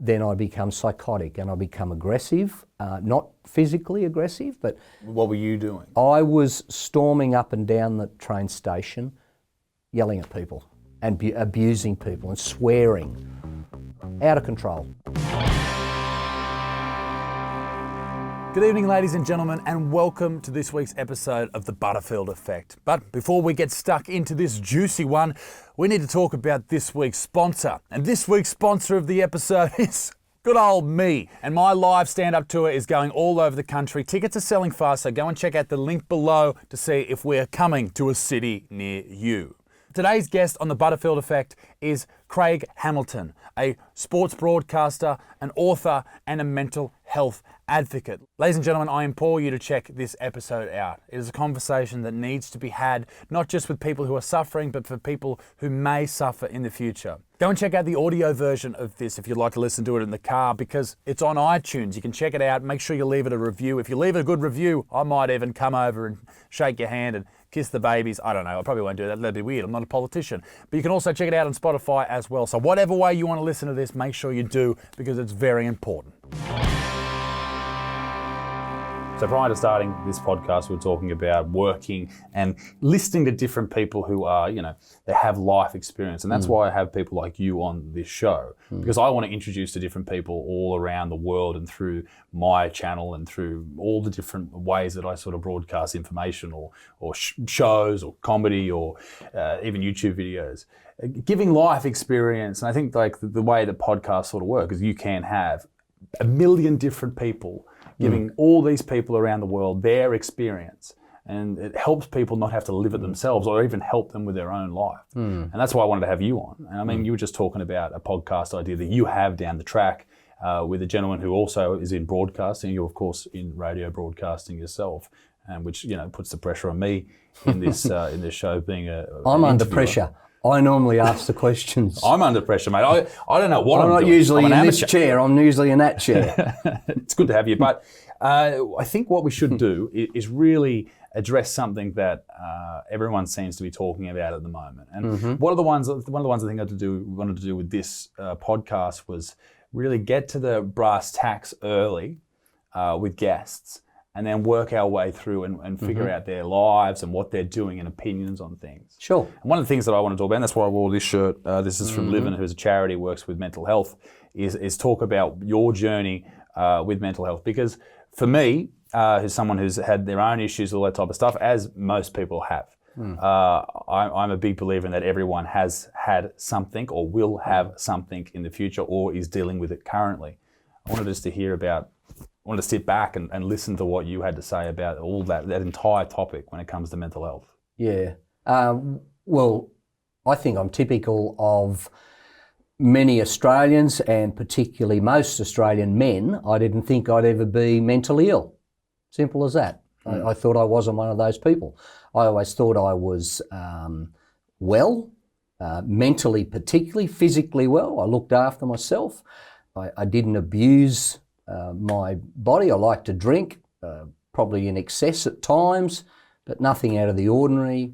then I become psychotic and I become aggressive, not physically aggressive, but... What were you doing? I was storming up and down the train station, yelling at people and abusing people and swearing. Out of control. Good evening, ladies and gentlemen, and welcome to this week's episode of the Butterfield Effect. But before we get stuck into this juicy one, we need to talk about this week's sponsor. And this week's sponsor of the episode is good old me. And my live stand-up tour is going all over the country. Tickets are selling fast, so go and check out the link below to see if we're coming to a city near you. Today's guest on the Butterfield Effect is Craig Hamilton, a sports broadcaster, an author, and a mental health advocate. Ladies and gentlemen, I implore you to check this episode out. It is a conversation that needs to be had, not just with people who are suffering, but for people who may suffer in the future. Go and check out the audio version of this if you'd like to listen to it in the car, because it's on iTunes. You can check it out. Make sure you leave it a review. If you leave it a good review, I might even come over and shake your hand and kiss the babies. I don't know. I probably won't do that. That'd be weird. I'm not a politician. But you can also check it out on Spotify as well. So whatever way you want to listen to this, make sure you do, because it's very important. So prior to starting this podcast, we were talking about working and listening to different people who are, they have life experience. And that's why I have people like you on this show, because I want to introduce to different people all around the world and through my channel and through all the different ways that I sort of broadcast information or shows or comedy or even YouTube videos. Giving life experience. And I think like the way that podcasts sort of work is you can have a million different people giving all these people around the world their experience, and it helps people not have to live it themselves or even help them with their own life. And that's why I wanted to have you on. And I mean, you were just talking about a podcast idea that you have down the track with a gentleman who also is in broadcasting. You're of course in radio broadcasting yourself, which puts the pressure on me in this in this show being I'm under pressure. I normally ask the questions. I'm under pressure, mate. I don't know what I'm doing. I'm not usually in this chair. I'm usually in that chair. It's good to have you. But I think what we should do is really address something that everyone seems to be talking about at the moment. And one of the ones I think wanted to do with this podcast was really get to the brass tacks early with guests, and then work our way through and figure out their lives and what they're doing and opinions on things. Sure. And one of the things that I want to talk about, and that's why I wore this shirt, this is from Livin, who's a charity, works with mental health, is talk about your journey with mental health. Because for me, who's someone who's had their own issues, all that type of stuff, as most people have, I'm a big believer in that everyone has had something or will have something in the future or is dealing with it currently. I wanted just to hear about I wanted to sit back and listen to what you had to say about all that entire topic when it comes to mental health. Yeah. Well, I think I'm typical of many Australians, and particularly most Australian men. I didn't think I'd ever be mentally ill. Simple as that. I thought I wasn't one of those people. I always thought I was well, mentally particularly, physically well. I looked after myself. I didn't abuse my body. I like to drink, probably in excess at times, but nothing out of the ordinary.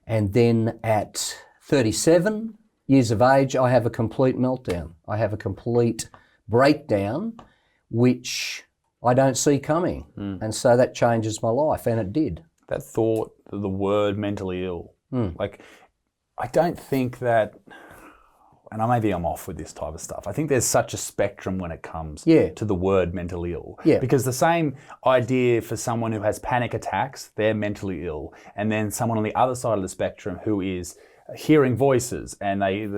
And then at 37 years of age, I have a complete meltdown. I have a complete breakdown, which I don't see coming. And so that changes my life, and it did. That thought, the word mentally ill, like I don't think that, and maybe I'm off with this type of stuff, I think there's such a spectrum when it comes to the word mentally ill. Yeah. Because the same idea for someone who has panic attacks, they're mentally ill. And then someone on the other side of the spectrum who is hearing voices and they're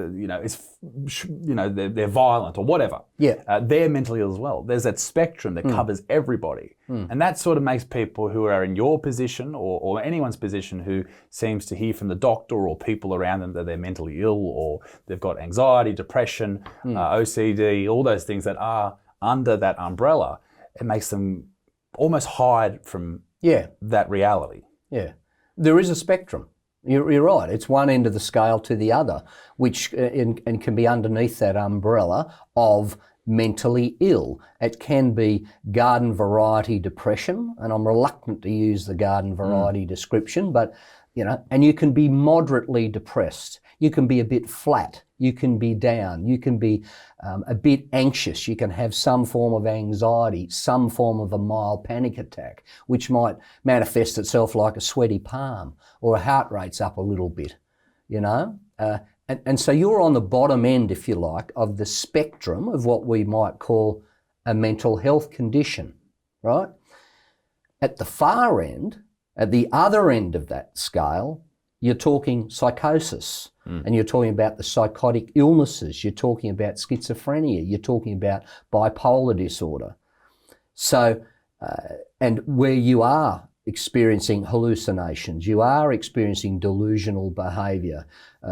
violent or whatever. Yeah. They're mentally ill as well. There's that spectrum that covers everybody. And that sort of makes people who are in your position or anyone's position who seems to hear from the doctor or people around them that they're mentally ill or they've got anxiety, depression, OCD, all those things that are under that umbrella, it makes them almost hide from that reality. Yeah. There is a spectrum. You're right. It's one end of the scale to the other, which and can be underneath that umbrella of mentally ill. It can be garden variety depression, and I'm reluctant to use the garden variety description, but and you can be moderately depressed. You can be a bit flat. You can be down. You can be a bit anxious. You can have some form of anxiety, some form of a mild panic attack, which might manifest itself like a sweaty palm or a heart rate's up a little bit, you know. And so you're on the bottom end, if you like, of the spectrum of what we might call a mental health condition, right? At the far end, at the other end of that scale, you're talking psychosis, and you're talking about the psychotic illnesses, you're talking about schizophrenia, you're talking about bipolar disorder. So, and where you are experiencing hallucinations, you are experiencing delusional behaviour,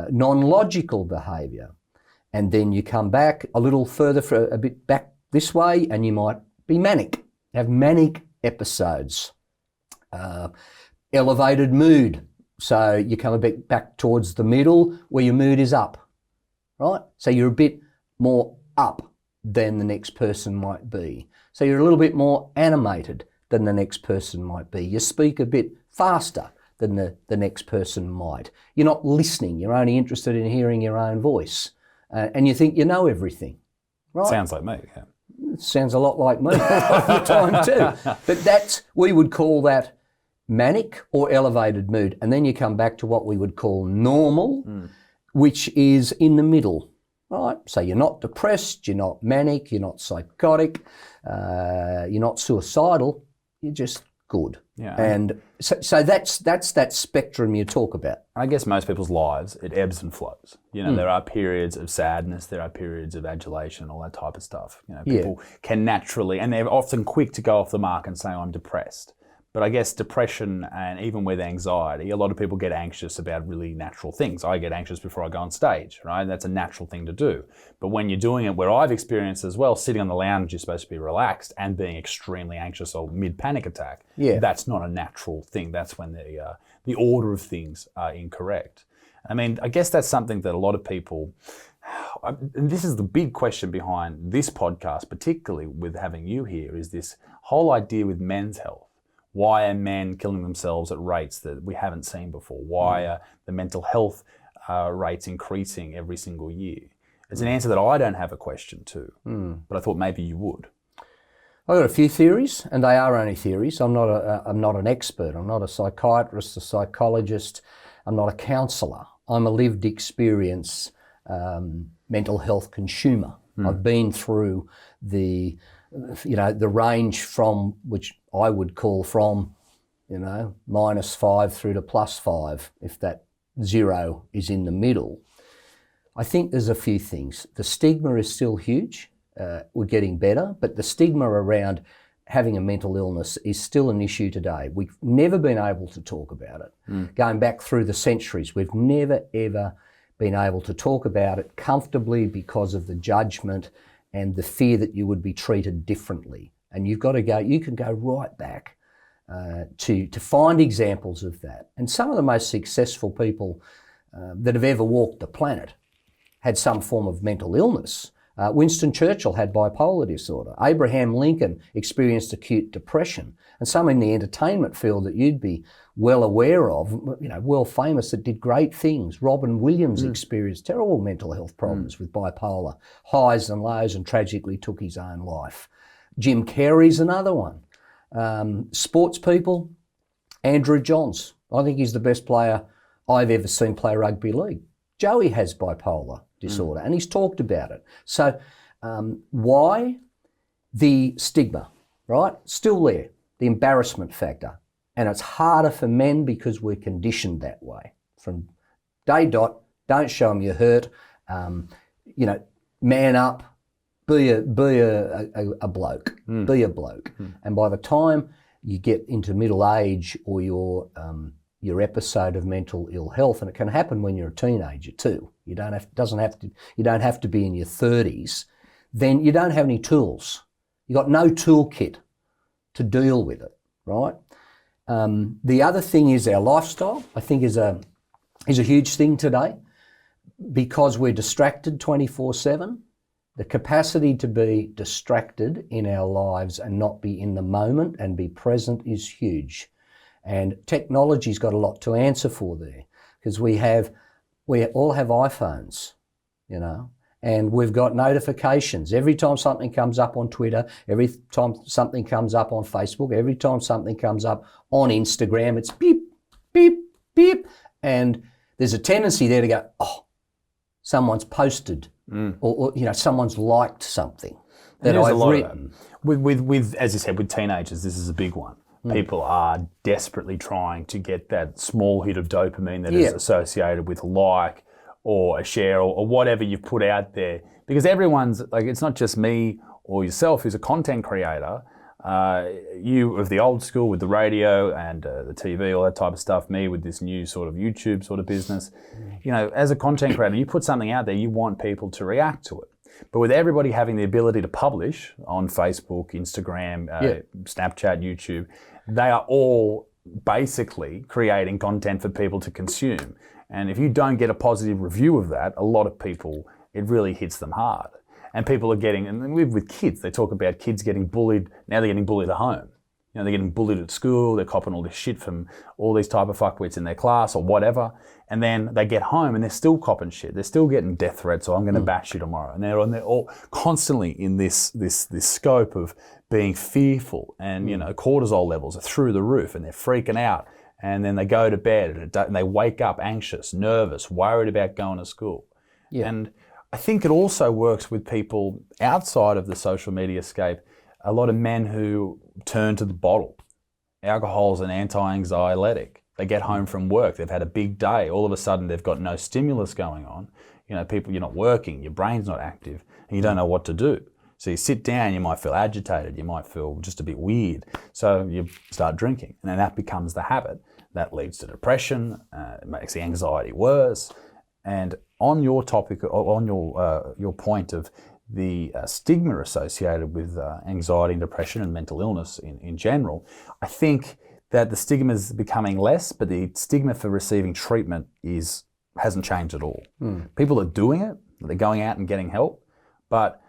non-logical behaviour, and then you come back a little further, a bit back this way, and you might be manic, have manic episodes, elevated mood. So you come a bit back towards the middle where your mood is up, right? So you're a bit more up than the next person might be. So you're a little bit more animated than the next person might be. You speak a bit faster than the next person might. You're not listening. You're only interested in hearing your own voice. And you think you know everything, right? Sounds like me, yeah. It sounds a lot like me all the time too. But we would call that manic or elevated mood. And then you come back to what we would call normal, which is in the middle, right? So you're not depressed, you're not manic, you're not psychotic, you're not suicidal, you're just good. Yeah. And so that's that spectrum you talk about. I guess most people's lives, it ebbs and flows. You know, there are periods of sadness, there are periods of adulation, all that type of stuff. You know, people can naturally, and they're often quick to go off the mark and say, I'm depressed. But I guess depression, and even with anxiety, a lot of people get anxious about really natural things. I get anxious before I go on stage, right? That's a natural thing to do. But when you're doing it, where I've experienced as well, sitting on the lounge, you're supposed to be relaxed, and being extremely anxious or mid-panic attack, that's not a natural thing. That's when the order of things are incorrect. I mean, I guess that's something that a lot of people, and this is the big question behind this podcast, particularly with having you here, is this whole idea with men's health. Why are men killing themselves at rates that we haven't seen before? Why are the mental health rates increasing every single year? It's an answer that I don't have a question to, but I thought maybe you would. I've got a few theories, and they are only theories. I'm not an expert. I'm not a psychiatrist, a psychologist. I'm not a counsellor. I'm a lived experience mental health consumer. I've been through the range from which I would call from, -5 through to +5, if that 0 is in the middle. I think there's a few things. The stigma is still huge. We're getting better, but the stigma around having a mental illness is still an issue today. We've never been able to talk about it. Going back through the centuries, we've never, ever been able to talk about it comfortably because of the judgment and the fear that you would be treated differently. And you can go right back to find examples of that. And some of the most successful people that have ever walked the planet had some form of mental illness. Winston Churchill had bipolar disorder. Abraham Lincoln experienced acute depression. And some in the entertainment field that you'd be well aware of, world famous, that did great things. Robin Williams experienced terrible mental health problems with bipolar, highs and lows, and tragically took his own life. Jim Carrey's another one. Sports people, Andrew Johns. I think he's the best player I've ever seen play rugby league. Joey has bipolar disorder, and he's talked about it. So why the stigma, right? Still there, the embarrassment factor. And it's harder for men because we're conditioned that way. From day dot, don't show them you're hurt, man up, be a bloke, be a bloke. And by the time you get into middle age or your episode of mental ill health, and it can happen when you're a teenager too. You don't have to be in your 30s. Then you don't have any tools. You got no toolkit to deal with it, right? The other thing is our lifestyle. I think is a huge thing today, because we're distracted 24/7. The capacity to be distracted in our lives and not be in the moment and be present is huge. And technology's got a lot to answer for there, because we have we all have iPhones, you know, and we've got notifications. Every time something comes up on Twitter, every time something comes up on Facebook, every time something comes up on Instagram, it's beep, beep, beep. And there's a tendency there to go, oh, someone's posted or you know, someone's liked something that I've written. With as you said, with teenagers, this is a big one. People are desperately trying to get that small hit of dopamine that is associated with a like or a share or whatever you've put out there. Because everyone's, like, it's not just me or yourself who's a content creator. You of the old school with the radio and the TV, all that type of stuff, me with this new sort of YouTube sort of business. You know, as a content creator, you put something out there, you want people to react to it. But with everybody having the ability to publish on Facebook, Instagram, Snapchat, YouTube, they are all basically creating content for people to consume. And if you don't get a positive review of that, a lot of people, it really hits them hard. And people are getting, and with kids, they talk about kids getting bullied. Now they're getting bullied at home. You know, they're getting bullied at school. They're copping all this shit from all these type of fuckwits in their class or whatever. And then they get home and they're still copping shit. They're still getting death threats. Or I'm going to bash you tomorrow. And they're all constantly in this scope of being fearful. And you know, cortisol levels are through the roof, and they're freaking out. And then they go to bed and they wake up anxious, nervous, worried about going to school. Yeah. And I think it also works with people outside of the social media scape. A lot of men who turn to the bottle. Alcohol's an anti-anxiolytic. They get home from work, they've had a big day. All of a sudden, they've got no stimulus going on. You know, you're not working, your brain's not active, and you don't know what to do. So you sit down, you might feel agitated, you might feel just a bit weird. So you start drinking, and then that becomes the habit. That leads to depression, it makes the anxiety worse. And on your topic, on your point of the stigma associated with anxiety and depression and mental illness in general, I think that the stigma is becoming less, but the stigma for receiving treatment hasn't changed at all. People are doing it, they're going out and getting help, but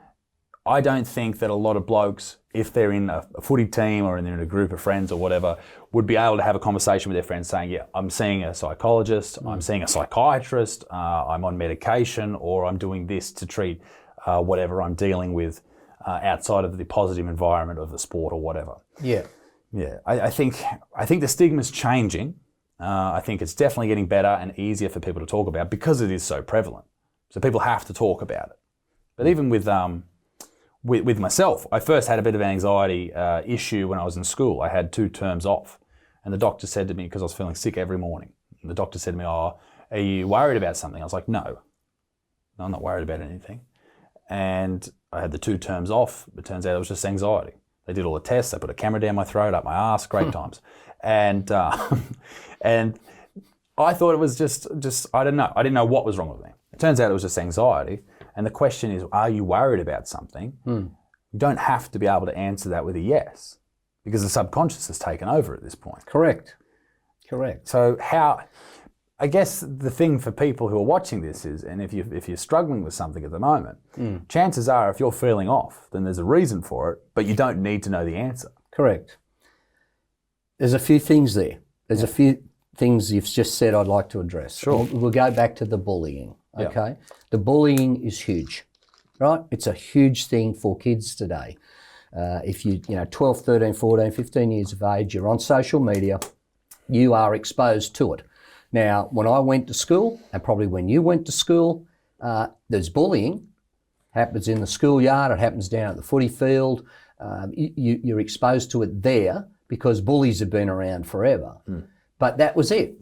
I don't think that a lot of blokes, if they're in a footy team or they're in a group of friends or whatever, would be able to have a conversation with their friends saying, yeah, I'm seeing a psychologist, I'm seeing a psychiatrist, I'm on medication, or I'm doing this to treat whatever I'm dealing with outside of the positive environment of the sport or whatever. Yeah. Yeah, I think the stigma's changing. I think it's definitely getting better and easier for people to talk about because it is so prevalent. So people have to talk about it. But even with myself, I first had a bit of an anxiety issue when I was in school. I had 2 terms off, and the doctor said to me, because I was feeling sick every morning, and the doctor said to me, "Oh, are you worried about something?" I was like, No, I'm not worried about anything. And I had the 2 terms off. It turns out it was just anxiety. They did all the tests. They put a camera down my throat, up my ass, great times. And and I thought it was just I don't know. I didn't know what was wrong with me. It turns out it was just anxiety. And the question is, are you worried about something? You don't have to be able to answer that with a yes, because the subconscious has taken over at this point. Correct. So I guess the thing for people who are watching this is, and if you're struggling with something at the moment, chances are if you're feeling off, then there's a reason for it, but you don't need to know the answer. Correct. There's a few things there. There's a few things you've just said I'd like to address. Sure. We'll go back to the bullying, okay? Yeah. The bullying is huge, right? It's a huge thing for kids today. If you 12, 13, 14, 15 years of age, you're on social media, you are exposed to it. Now, when I went to school, and probably when you went to school, there's bullying. Happens in the schoolyard, it happens down at the footy field. You're exposed to it there because bullies have been around forever. But that was it.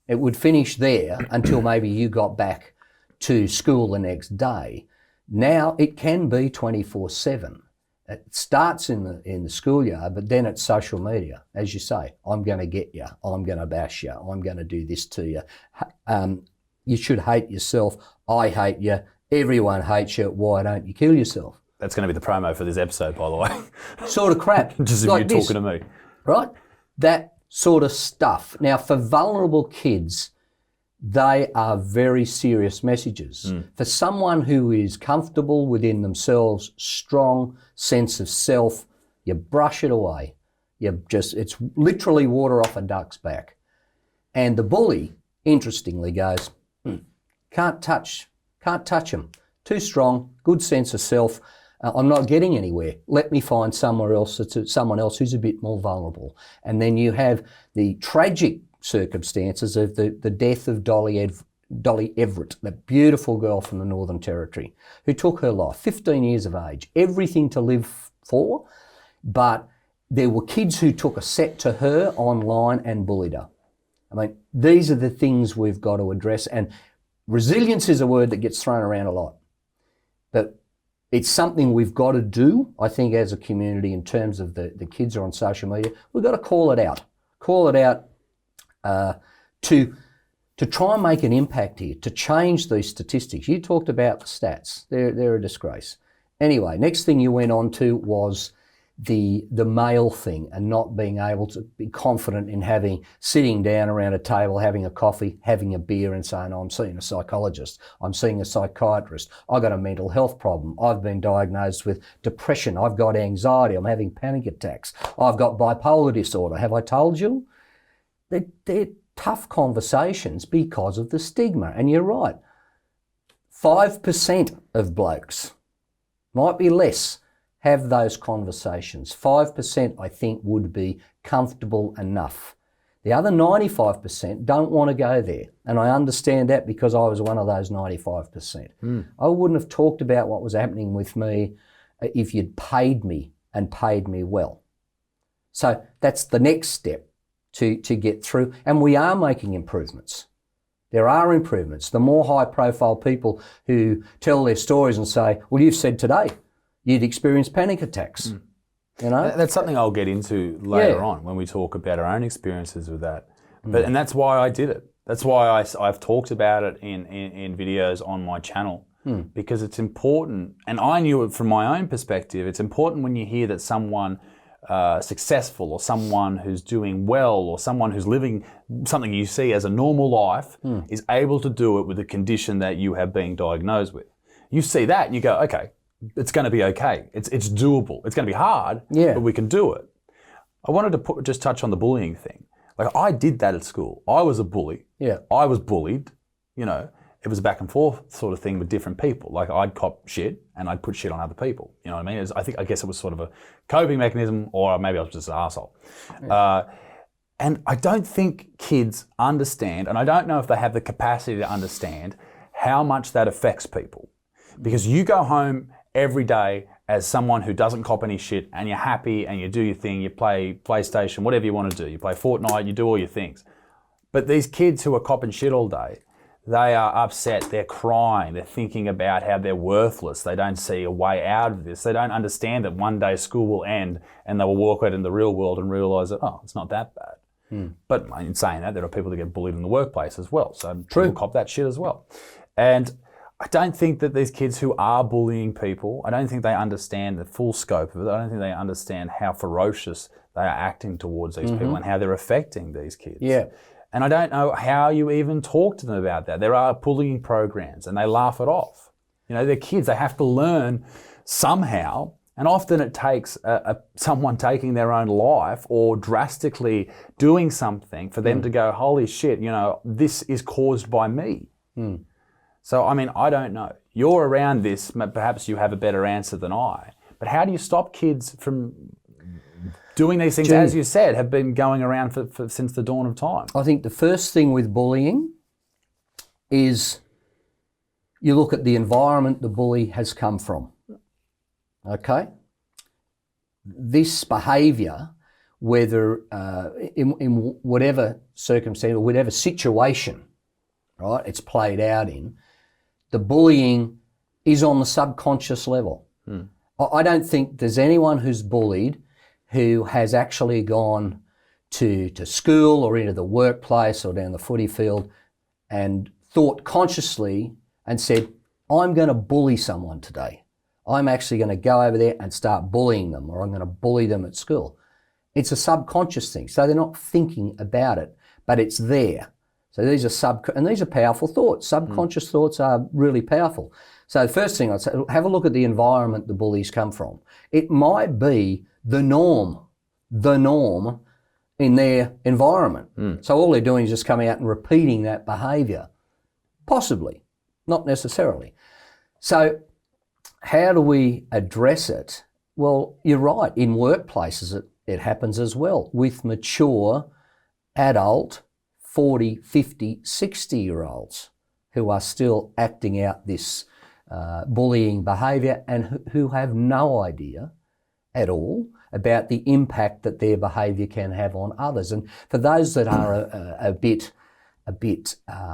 It would finish there until maybe you got back to school the next day. Now it can be 24/7. It starts in the schoolyard, but then it's social media. As you say, I'm going to get you, I'm going to bash you, I'm going to do this to you. You should hate yourself, I hate you, everyone hates you, why don't you kill yourself? That's going to be the promo for this episode, by the way. Sort of crap. Just like you talking to me. Right? That sort of stuff. Now, for vulnerable kids, they are very serious messages. For someone who is comfortable within themselves, strong sense of self, you brush it away. It's literally water off a duck's back. And the bully, interestingly, goes, Can't touch them. Too strong, good sense of self. I'm not getting anywhere. Let me find someone else who's a bit more vulnerable. And then you have the tragic circumstances of the death of Dolly Everett, that beautiful girl from the Northern Territory, who took her life, 15 years of age, everything to live for, but there were kids who took a set to her online and bullied her. I mean, these are the things we've got to address, and resilience is a word that gets thrown around a lot, but it's something we've got to do, I think, as a community in terms of the kids are on social media. We've got to call it out to try and make an impact here, to change these statistics. You talked about the stats. They're a disgrace. Anyway, next thing you went on to was the male thing and not being able to be confident in sitting down around a table, having a coffee, having a beer and saying, oh, I'm seeing a psychologist, I'm seeing a psychiatrist, I've got a mental health problem, I've been diagnosed with depression, I've got anxiety, I'm having panic attacks, I've got bipolar disorder. Have I told you? They're tough conversations because of the stigma. And you're right, 5% of blokes, might be less, have those conversations. 5%, I think, would be comfortable enough. The other 95% don't want to go there. And I understand that because I was one of those 95%. I wouldn't have talked about what was happening with me if you'd paid me and paid me well. So that's the next step to get through. And we are making improvements. There are improvements. The more high profile people who tell their stories and say, well, you've said today, you'd experience panic attacks. You know, that's something I'll get into later on when we talk about our own experiences with that. But and that's why I did it. That's why I've talked about it in videos on my channel because it's important. And I knew it from my own perspective. It's important when you hear that someone successful or someone who's doing well or someone who's living something you see as a normal life is able to do it with a condition that you have been diagnosed with. You see that and you go, okay, it's going to be okay. It's doable. It's going to be hard, but we can do it. I wanted to just touch on the bullying thing. Like I did that at school. I was a bully. Yeah. I was bullied. You know, it was a back and forth sort of thing with different people. Like I'd cop shit and I'd put shit on other people. You know what I mean? I guess it was sort of a coping mechanism, or maybe I was just an arsehole. Yeah. And I don't think kids understand, and I don't know if they have the capacity to understand how much that affects people. Because you go home every day as someone who doesn't cop any shit and you're happy and you do your thing, you play PlayStation, whatever you want to do. You play Fortnite, you do all your things. But these kids who are copping shit all day, they are upset, they're crying, they're thinking about how they're worthless, they don't see a way out of this, they don't understand that one day school will end and they will walk out in the real world and realise that, oh, it's not that bad. But in saying that, there are people that get bullied in the workplace as well, so people cop that shit as well. And I don't think that these kids who are bullying people, I don't think they understand the full scope of it. I don't think they understand how ferocious they are acting towards these people and how they're affecting these kids. Yeah. And I don't know how you even talk to them about that. There are bullying programs and they laugh it off. You know, they're kids, they have to learn somehow, and often it takes someone taking their own life or drastically doing something for them to go, holy shit, you know, this is caused by me. So, I mean, I don't know. You're around this, perhaps you have a better answer than I. But how do you stop kids from doing these things, as you said, have been going around since the dawn of time? I think the first thing with bullying is you look at the environment the bully has come from. Okay? This behaviour, whether in whatever circumstance or whatever situation, right, it's played out in, the bullying is on the subconscious level. I don't think there's anyone who's bullied who has actually gone to school or into the workplace or down the footy field and thought consciously and said, I'm going to bully someone today. I'm actually going to go over there and start bullying them, or I'm going to bully them at school. It's a subconscious thing. So they're not thinking about it, but it's there. So these are powerful thoughts. Subconscious thoughts are really powerful. So the first thing I'd say, have a look at the environment the bullies come from. It might be the norm in their environment. So all they're doing is just coming out and repeating that behaviour. Possibly. Not necessarily. So how do we address it? Well, you're right. In workplaces, it happens as well with mature, adult, 40, 50, 60-year-olds who are still acting out this bullying behaviour and who have no idea at all about the impact that their behaviour can have on others. And for those that are a bit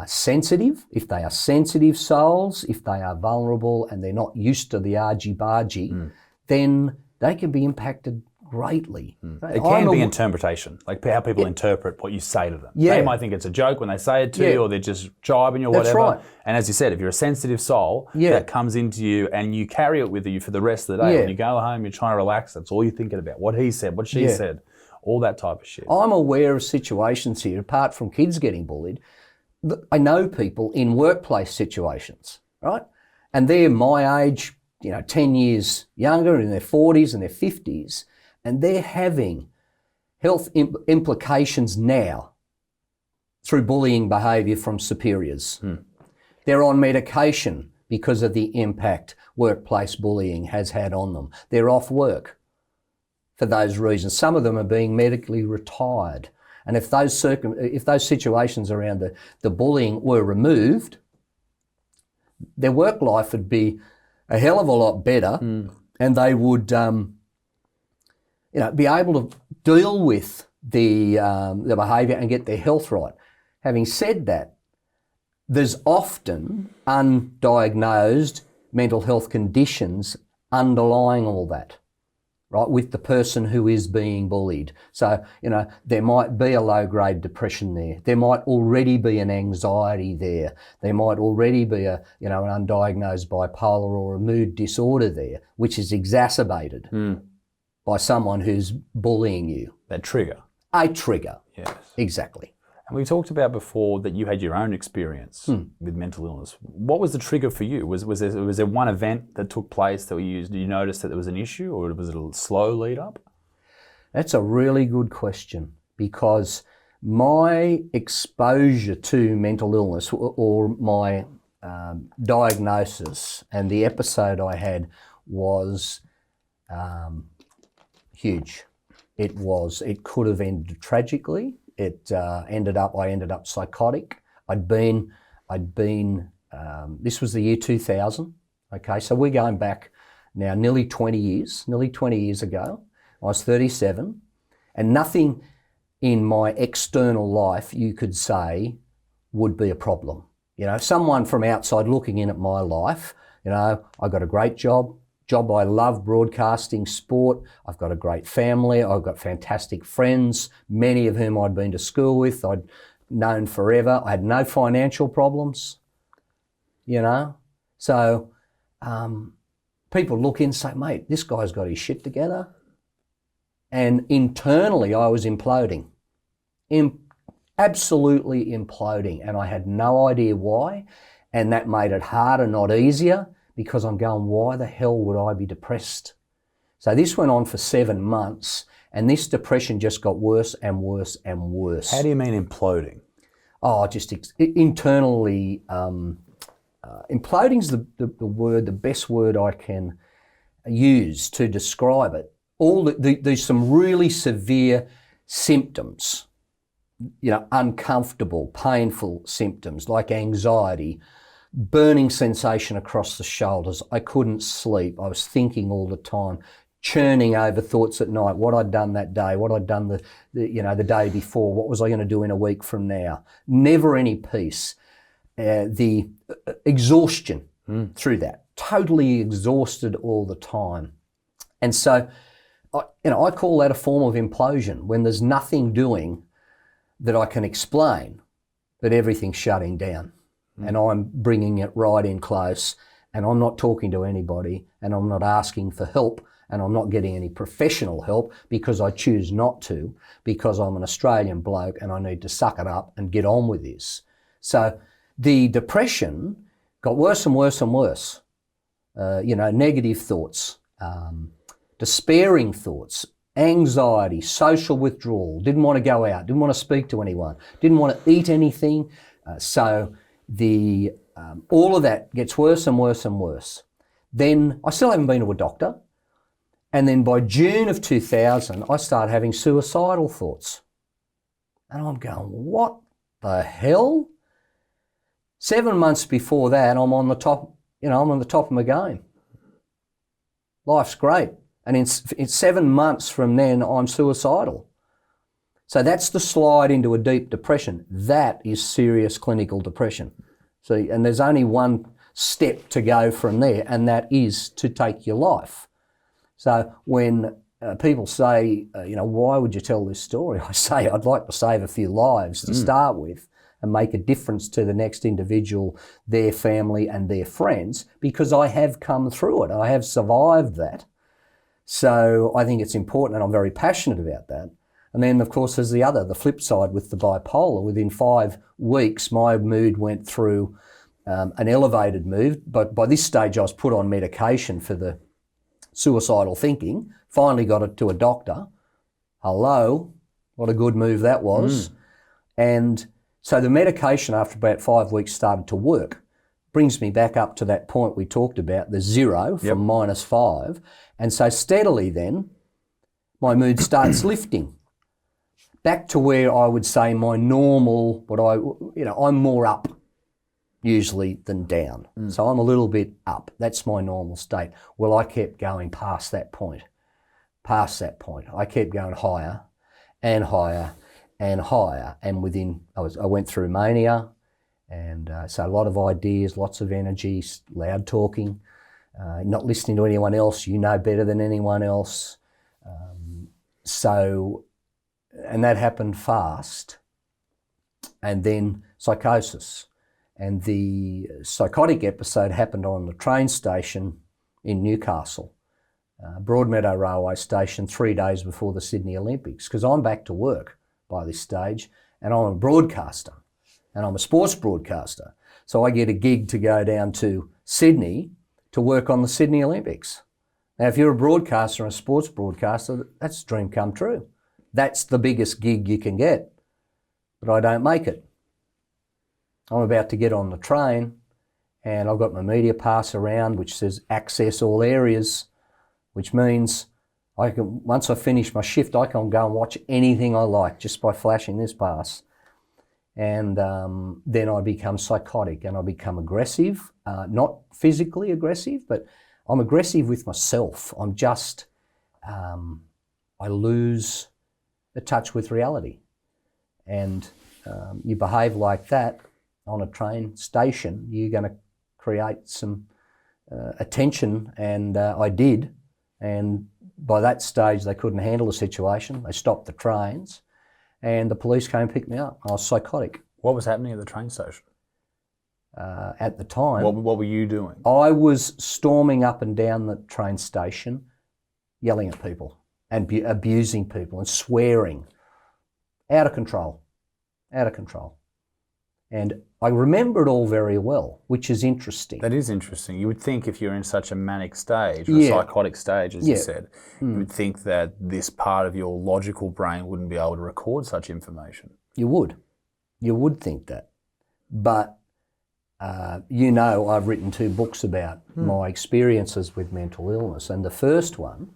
sensitive, if they are sensitive souls, if they are vulnerable and they're not used to the argy-bargy, then they can be impacted greatly. It can be interpretation, like how people interpret what you say to them. Yeah. They might think it's a joke when they say it to you, or they're just jibing you or That's whatever. right. And as you said, if you're a sensitive soul, that comes into you and you carry it with you for the rest of the day. When you go home, you're trying to relax, that's all you're thinking about. What he said, what she said, all that type of shit. I'm aware of situations here, apart from kids getting bullied. I know people in workplace situations, right? And they're my age, 10 years younger, in their 40s and their 50s, and they're having health implications now through bullying behaviour from superiors. They're on medication because of the impact workplace bullying has had on them. They're off work for those reasons. Some of them are being medically retired. And if those situations around the bullying were removed, their work life would be a hell of a lot better, and they would be able to deal with the behaviour and get their health right. Having said that, there's often undiagnosed mental health conditions underlying all that, right, with the person who is being bullied. So, there might be a low-grade depression there. There might already be an anxiety there. There might already be an undiagnosed bipolar or a mood disorder there, which is exacerbated by someone who's bullying you. That trigger. A trigger. Yes. Exactly. And we talked about before that you had your own experience with mental illness. What was the trigger for you? Was there one event that took place that you noticed that there was an issue, or was it a slow lead up? That's a really good question, because my exposure to mental illness or my diagnosis and the episode I had was huge. It could have ended tragically. I ended up psychotic. I'd been, this was the year 2000, okay? So we're going back now nearly 20 years ago. I was 37, and nothing in my external life you could say would be a problem. Someone from outside looking in at my life, I got a great job I love, broadcasting, sport. I've got a great family. I've got fantastic friends, many of whom I'd been to school with. I'd known forever. I had no financial problems, So people look in and say, mate, this guy's got his shit together. And internally, I was imploding, absolutely imploding. And I had no idea why. And that made it harder, not easier, because I'm going, why the hell would I be depressed? So this went on for 7 months, and this depression just got worse and worse and worse. How do you mean imploding? Oh, just internally, imploding's the best word I can use to describe it. There's some really severe symptoms, uncomfortable, painful symptoms like anxiety, burning sensation across the shoulders. I couldn't sleep. I was thinking all the time, churning over thoughts at night, what I'd done that day, what I'd done the day before, what was I going to do in a week from now. Never any peace. The exhaustion through that, totally exhausted all the time. And so, I call that a form of implosion, when there's nothing doing that I can explain, but everything's shutting down. And I'm bringing it right in close, and I'm not talking to anybody, and I'm not asking for help, and I'm not getting any professional help because I choose not to, because I'm an Australian bloke and I need to suck it up and get on with this. So the depression got worse and worse and worse. Negative thoughts, despairing thoughts, anxiety, social withdrawal, didn't want to go out, didn't want to speak to anyone, didn't want to eat anything. So the all of that gets worse and worse and worse. Then I still haven't been to a doctor. And then by June of 2000, I started having suicidal thoughts. And I'm going, what the hell? 7 months before that, I'm on the top, I'm on the top of my game. Life's great. And in 7 months from then, I'm suicidal. So that's the slide into a deep depression. That is serious clinical depression. So, and there's only one step to go from there, and that is to take your life. So when people say, why would you tell this story? I say, I'd like to save a few lives to start with and make a difference to the next individual, their family and their friends, because I have come through it. I have survived that. So I think it's important, and I'm very passionate about that. And then, of course, there's the flip side with the bipolar. Within 5 weeks, my mood went through an elevated mood. But by this stage, I was put on medication for the suicidal thinking, finally got it to a doctor. Hello, what a good move that was. And so the medication after about 5 weeks started to work. Brings me back up to that point we talked about, the 0 from -5. And so steadily then, my mood starts lifting. Back to where I would say my normal, I'm more up usually than down. So I'm a little bit up. That's my normal state. Well, I kept going past that point. I kept going higher and higher and higher. And I went through mania, and so a lot of ideas, lots of energy, loud talking, not listening to anyone else. You know better than anyone else. And that happened fast. And then psychosis. And the psychotic episode happened on the train station in Newcastle, Broadmeadow Railway Station, 3 days before the Sydney Olympics, because I'm back to work by this stage, and I'm a broadcaster, and I'm a sports broadcaster. So I get a gig to go down to Sydney to work on the Sydney Olympics. Now, if you're a broadcaster and a sports broadcaster, that's a dream come true. That's the biggest gig you can get, but I don't make it. I'm about to get on the train, and I've got my media pass around which says access all areas, which means once I finish my shift, I can go and watch anything I like just by flashing this pass. And then I become psychotic and I become aggressive, not physically aggressive, but I'm aggressive with myself. I'm just, I lose the touch with reality. And you behave like that on a train station, you're going to create some attention, and I did. And by that stage, they couldn't handle the situation. They stopped the trains, and the police came and picked me up. I was psychotic. What was happening at the train station? At the time. What were you doing? I was storming up and down the train station, yelling at people and abusing people and swearing. Out of control. And I remember it all very well, which is interesting. That is interesting. You would think if you're in such a manic stage, or a psychotic stage, as you said, you would think that this part of your logical brain wouldn't be able to record such information. You would think that. But, I've written 2 books about my experiences with mental illness. And the first one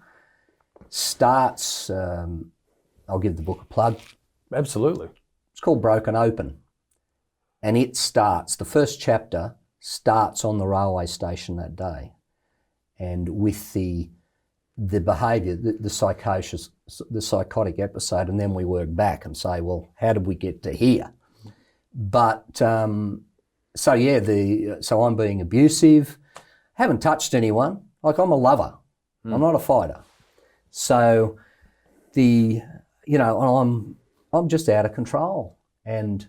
starts, I'll give the book a plug. Absolutely. It's called Broken Open. And it starts, the first chapter starts on the railway station that day. And with the behaviour, the psychotic episode, and then we work back and say, well, how did we get to here? But, so I'm being abusive, haven't touched anyone, like I'm a lover, I'm not a fighter. So I'm just out of control. And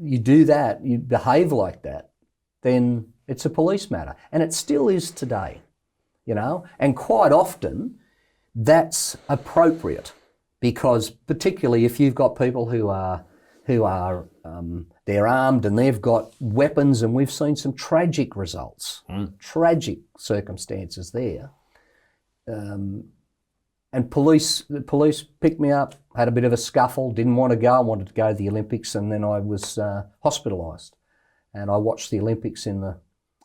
you do that, you behave like that, then it's a police matter. And it still is today, and quite often that's appropriate, because particularly if you've got people who are they're armed and they've got weapons, and we've seen some tragic results, tragic circumstances there. And the police picked me up, had a bit of a scuffle, didn't want to go, I wanted to go to the Olympics, and then I was hospitalised. and I watched the Olympics in the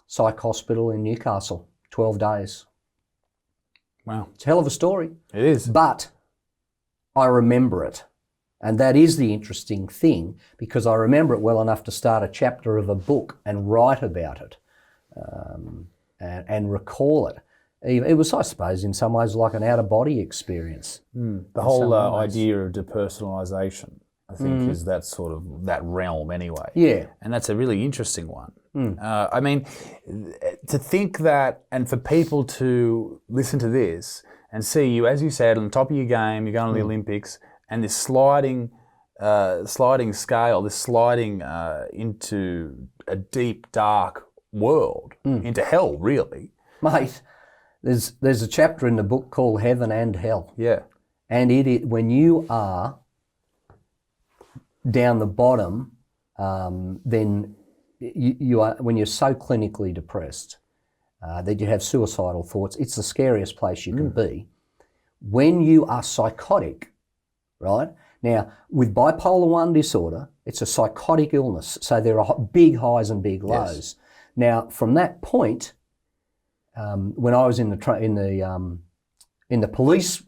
psych hospital in Newcastle, 12 days. Wow. It's a hell of a story. It is. But I remember it. And that is the interesting thing, because I remember it well enough to start a chapter of a book and write about it and recall it. It was, I suppose, in some ways like an out-of-body experience. The whole idea of depersonalisation, I think, is that sort of that realm anyway. Yeah. And that's a really interesting one. I mean, to think that, and for people to listen to this and see you, as you said, on the top of your game, you're going to the Olympics, and this sliding scale, this sliding into a deep, dark world, into hell, really. Mate, there's a chapter in the book called Heaven and Hell. Yeah. And when you are down the bottom, then you are, when you're so clinically depressed that you have suicidal thoughts, it's the scariest place you can be. When you are psychotic, right? Now, with bipolar 1 disorder, it's a psychotic illness, so there are big highs and big lows. Yes. Now, from that point, when I was in the police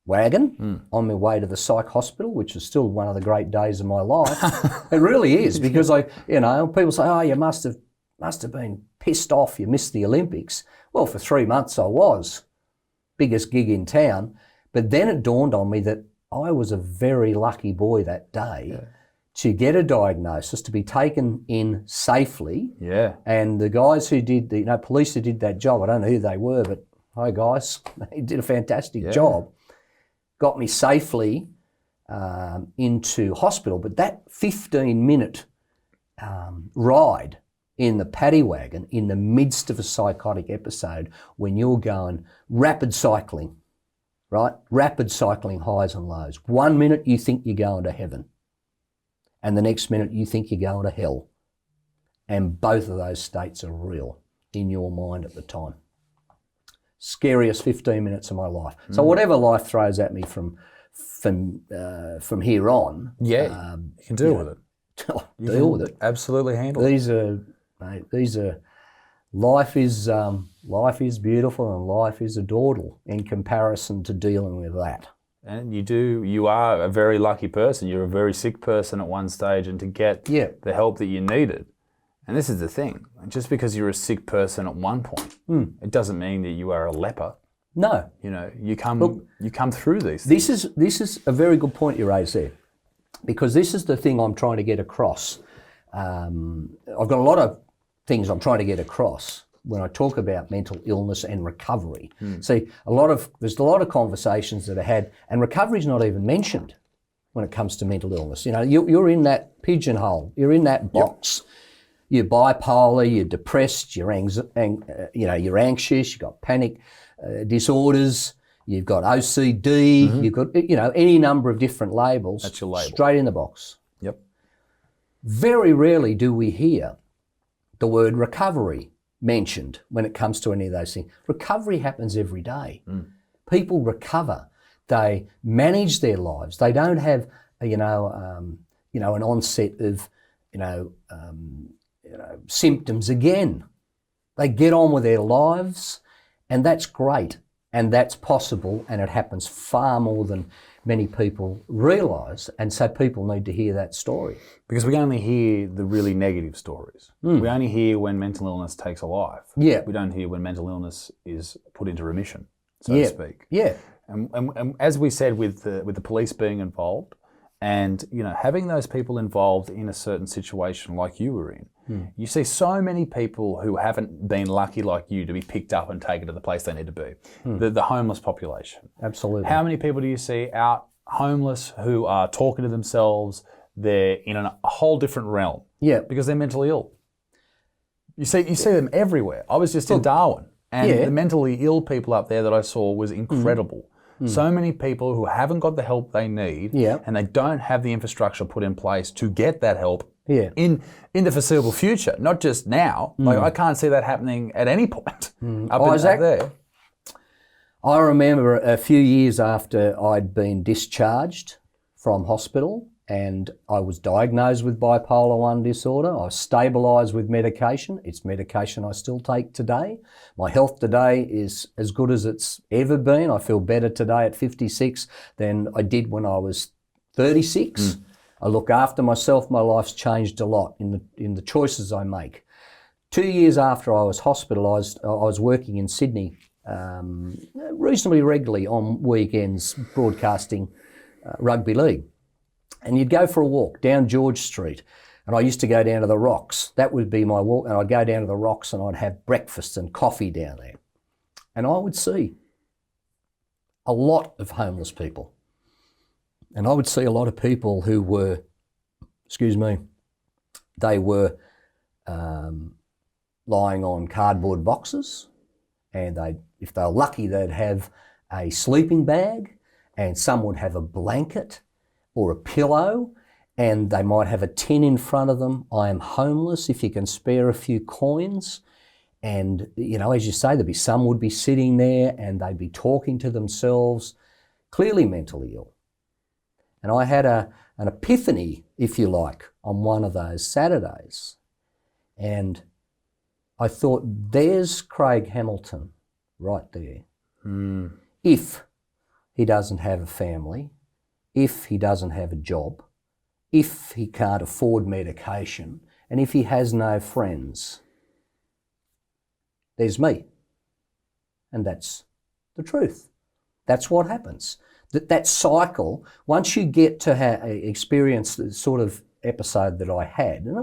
wagon on my way to the psych hospital, which is still one of the great days of my life, it really is, because people say, "Oh, you must have been pissed off. You missed the Olympics." Well, for 3 months I was, biggest gig in town, but then it dawned on me that I was a very lucky boy that day to get a diagnosis, to be taken in safely. Yeah. And the guys who did police who did that job, I don't know who they were, but hi guys, they did a fantastic job. Got me safely into hospital. But that 15-minute ride in the paddy wagon in the midst of a psychotic episode, when you're going rapid cycling, right? Rapid cycling highs and lows. 1 minute you think you're going to heaven, and the next minute you think you're going to hell. And both of those states are real in your mind at the time. Scariest 15 minutes of my life. So whatever life throws at me from here on, you can deal with it. Deal with it. Absolutely handle it. These are. Life is beautiful, and life is a dawdle in comparison to dealing with that. And you are a very lucky person. You're a very sick person at one stage, and to get the help that you needed. And this is the thing, just because you're a sick person at one point, it doesn't mean that you are a leper. No. You come through these things. This is a very good point you raised there, because this is the thing I'm trying to get across. I've got a lot of things I'm trying to get across when I talk about mental illness and recovery. See, there's a lot of conversations that are had, and recovery's not even mentioned when it comes to mental illness. You're in that pigeonhole. You're in that box. Yep. You're bipolar. You're depressed. You're you're anxious. You've got panic disorders. You've got OCD. You've got any number of different labels. That's your label. Straight in the box. Yep. Very rarely do we hear the word recovery mentioned when it comes to any of those things. Recovery happens every day. People recover. They manage their lives. They don't have an onset of symptoms again. They get on with their lives, and that's great, and that's possible, and it happens far more than many people realise, and so people need to hear that story. Because we only hear the really negative stories. We only hear when mental illness takes a life. Yeah. We don't hear when mental illness is put into remission, so to speak. Yeah. And as we said, with the police being involved, and having those people involved in a certain situation like you were in, you see so many people who haven't been lucky like you to be picked up and taken to the place they need to be. The homeless population. Absolutely. How many people do you see out homeless who are talking to themselves? They're in a whole different realm. Yeah. Because they're mentally ill. You see them everywhere. I was just in Darwin, and the mentally ill people up there that I saw was incredible. So many people who haven't got the help they need, and they don't have the infrastructure put in place to get that help in the foreseeable future, not just now. Like, I can't see that happening at any point up there. I remember a few years after I'd been discharged from hospital, and I was diagnosed with bipolar 1 disorder. I was stabilised with medication. It's medication I still take today. My health today is as good as it's ever been. I feel better today at 56 than I did when I was 36. I look after myself. My life's changed a lot in the choices I make. 2 years after I was hospitalised, I was working in Sydney reasonably regularly on weekends, broadcasting rugby league. And you'd go for a walk down George Street, and I used to go down to the Rocks. That would be my walk, and I'd go down to the Rocks and I'd have breakfast and coffee down there. And I would see a lot of homeless people. And I would see a lot of people who were, they were lying on cardboard boxes, and if they were lucky, they'd have a sleeping bag, and some would have a blanket or a pillow, and they might have a tin in front of them. I am homeless, if you can spare a few coins. And, you know, as you say, some would be sitting there and they'd be talking to themselves, clearly mentally ill. And I had an epiphany, if you like, on one of those Saturdays. And I thought, there's Craig Hamilton right there. If he doesn't have a family, if he doesn't have a job, if he can't afford medication, and if he has no friends, there's me. And that's the truth. That's what happens. That cycle, once you get to experience the sort of episode that I had, and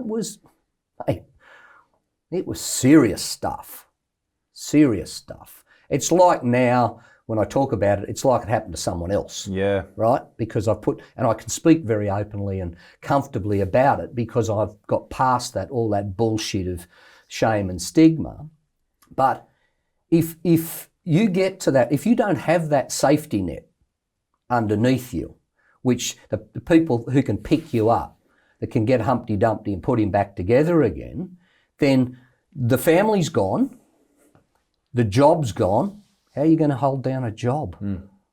it was serious stuff. Serious stuff. It's like now, when I talk about it, it's like it happened to someone else. Yeah. Right? Because and I can speak very openly and comfortably about it because I've got past all that bullshit of shame and stigma. But if you get to that, if you don't have that safety net underneath you, which the people who can pick you up, that can get Humpty Dumpty and put him back together again, then the family's gone, the job's gone. How are you going to hold down a job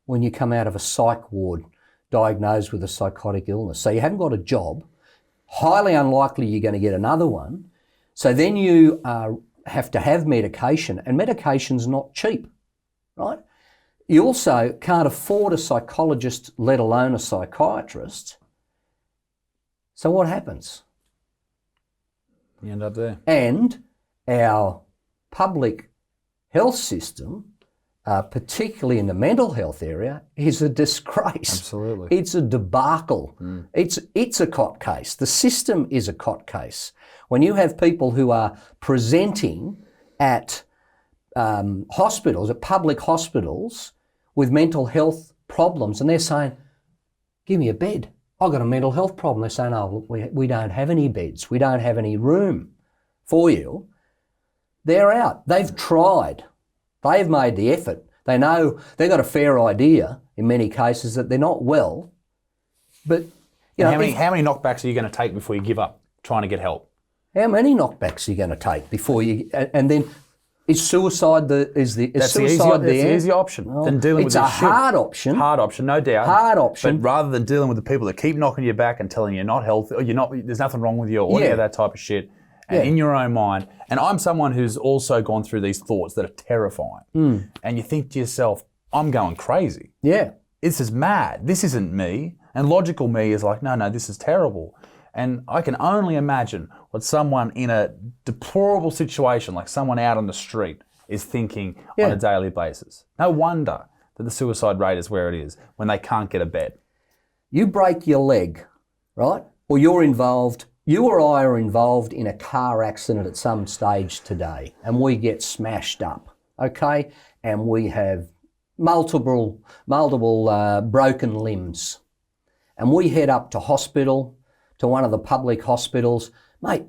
when you come out of a psych ward diagnosed with a psychotic illness? So you haven't got a job. Highly unlikely you're going to get another one. So then you have to have medication, and medication's not cheap, right? You also can't afford a psychologist, let alone a psychiatrist. So what happens? You end up there. And our public health system, particularly in the mental health area, is a disgrace. Absolutely. It's a debacle. It's a cot case. The system is a cot case. When you have people who are presenting at hospitals, at public hospitals, with mental health problems, and they're saying, give me a bed. I've got a mental health problem. They're saying, oh, look, we don't have any beds. We don't have any room for you. They're out. They've tried. They've made the effort. They know they've got a fair idea in many cases that they're not well. But you know, how many knockbacks are you going to take before you give up trying to get help? How many knockbacks are you going to take before you? And then is suicide the easy option than dealing with this shit. It's a hard option. Hard option, no doubt. Hard option. But rather than dealing with the people that keep knocking you back and telling you you're not healthy, or there's nothing wrong with you, or any of that type of shit. And in your own mind, and I'm someone who's also gone through these thoughts that are terrifying. And you think to yourself, I'm going crazy. Yeah. This is mad. This isn't me. And logical me is like, no, this is terrible. And I can only imagine what someone in a deplorable situation, like someone out on the street, is thinking on a daily basis. No wonder that the suicide rate is where it is when they can't get a bed. You break your leg, right? Or you or I are involved in a car accident at some stage today, and we get smashed up, okay? And we have multiple broken limbs. And we head up to hospital, to one of the public hospitals. Mate,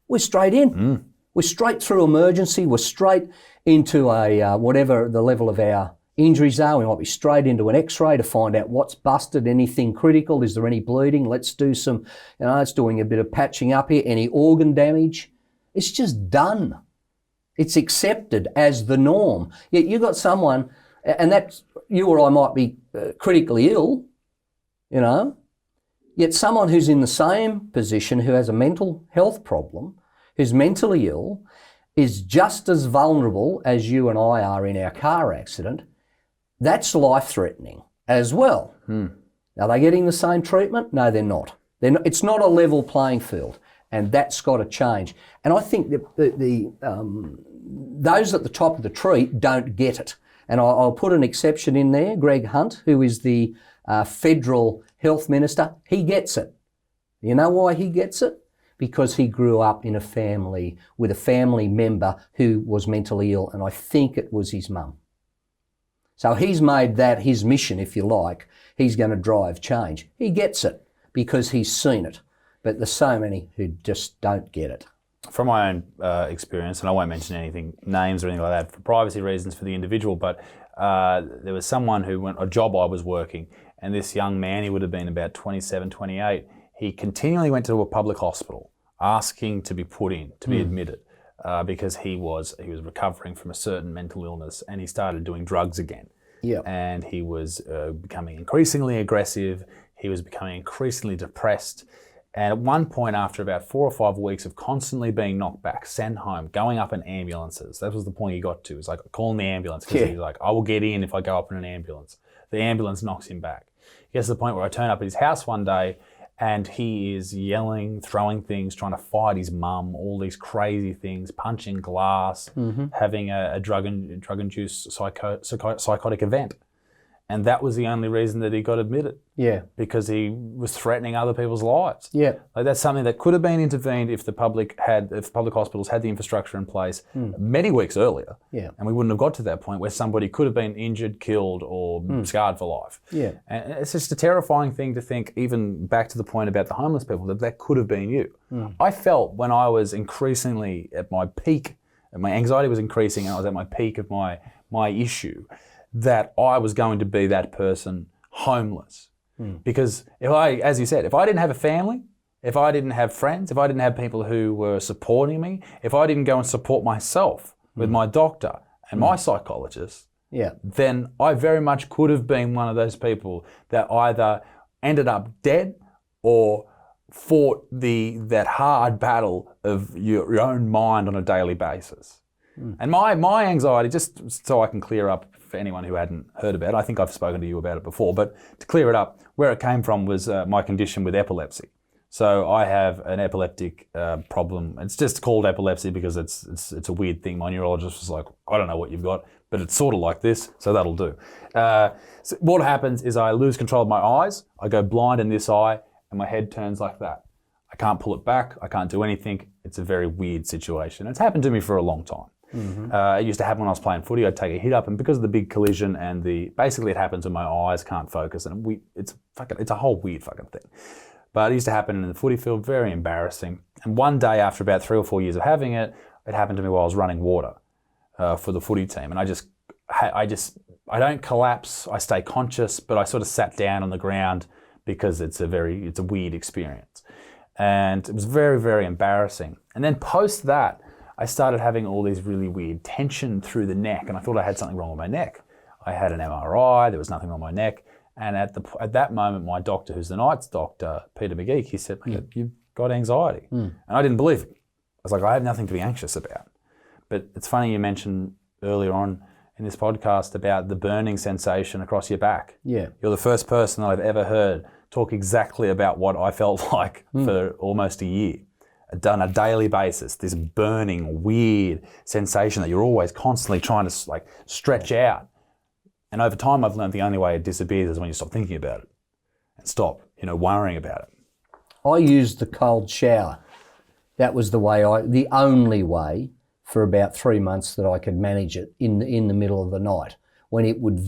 we're straight in. We're straight through emergency. We're straight into a whatever the level of our injuries are. We might be straight into an x-ray to find out what's busted, anything critical, is there any bleeding? Let's do it's doing a bit of patching up here, any organ damage. It's just done. It's accepted as the norm. Yet you've got someone, and that's, you or I might be critically ill, Yet someone who's in the same position, who has a mental health problem, who's mentally ill, is just as vulnerable as you and I are in our car accident. That's life-threatening as well. Are they getting the same treatment? No, they're not. It's not a level playing field, and that's got to change. And I think that those at the top of the tree don't get it. And I'll put an exception in there. Greg Hunt, who is the federal health minister, he gets it. You know why he gets it? Because he grew up in a family with a family member who was mentally ill, and I think it was his mum. So he's made that his mission, if you like. He's going to drive change. He gets it because he's seen it. But there's so many who just don't get it. From my own experience, and I won't mention anything, names or anything like that, for privacy reasons for the individual, but there was someone who went, a job I was working, and this young man, he would have been about 27, 28, he continually went to a public hospital asking to be put in, to be admitted, because he was recovering from a certain mental illness, and he started doing drugs again. Yeah. And he was becoming increasingly aggressive, he was becoming increasingly depressed. And at one point, after about 4 or 5 weeks of constantly being knocked back, sent home, going up in ambulances, that was the point he got to. It was like calling the ambulance because he's like, I will get in if I go up in an ambulance. The ambulance knocks him back. He gets to the point where I turn up at his house one day and he is yelling, throwing things, trying to fight his mum, all these crazy things, punching glass, having a drug-induced psychotic event. And that was the only reason that he got admitted. Yeah. Because he was threatening other people's lives. Yeah. Like that's something that could have been intervened if public hospitals had the infrastructure in place many weeks earlier. Yeah. And we wouldn't have got to that point where somebody could have been injured, killed, or scarred for life. Yeah. And it's just a terrifying thing to think, even back to the point about the homeless people, that could have been you. I felt when I was increasingly at my peak, and my anxiety was increasing, and I was at my peak of my issue, that I was going to be that person homeless. Because as you said, if I didn't have a family, if I didn't have friends, if I didn't have people who were supporting me, if I didn't go and support myself with my doctor and my psychologist, then I very much could have been one of those people that either ended up dead or fought that hard battle of your own mind on a daily basis. And my anxiety, just so I can clear up for anyone who hadn't heard about it, I think I've spoken to you about it before, but to clear it up, where it came from was my condition with epilepsy. So I have an epileptic problem. It's just called epilepsy because it's a weird thing. My neurologist was like, I don't know what you've got, but it's sort of like this, so that'll do. So what happens is I lose control of my eyes, I go blind in this eye, and my head turns like that. I can't pull it back, I can't do anything. It's a very weird situation. It's happened to me for a long time. It used to happen when I was playing footy. I'd take a hit up, and because of the big collision and basically it happens when my eyes can't focus, and it's a whole weird fucking thing. But it used to happen in the footy field, very embarrassing. And one day after about 3 or 4 years of having it, it happened to me while I was running water for the footy team, and I don't collapse. I stay conscious, but I sort of sat down on the ground because it's a weird experience, and it was very, very embarrassing. And then post that, I started having all these really weird tension through the neck, and I thought I had something wrong with my neck. I had an MRI, there was nothing wrong with my neck, and at that moment, my doctor, who's the night's doctor, Peter McGeek, he said, you've got anxiety. And I didn't believe him. I was like, I have nothing to be anxious about. But it's funny you mentioned earlier on in this podcast about the burning sensation across your back. Yeah. You're the first person that I've ever heard talk exactly about what I felt like for almost a year. Done on a daily basis, this burning, weird sensation that you're always constantly trying to like stretch out. And over time, I've learned the only way it disappears is when you stop thinking about it and stop, worrying about it. I used the cold shower. That was the only way for about 3 months that I could manage it in the middle of the night when it would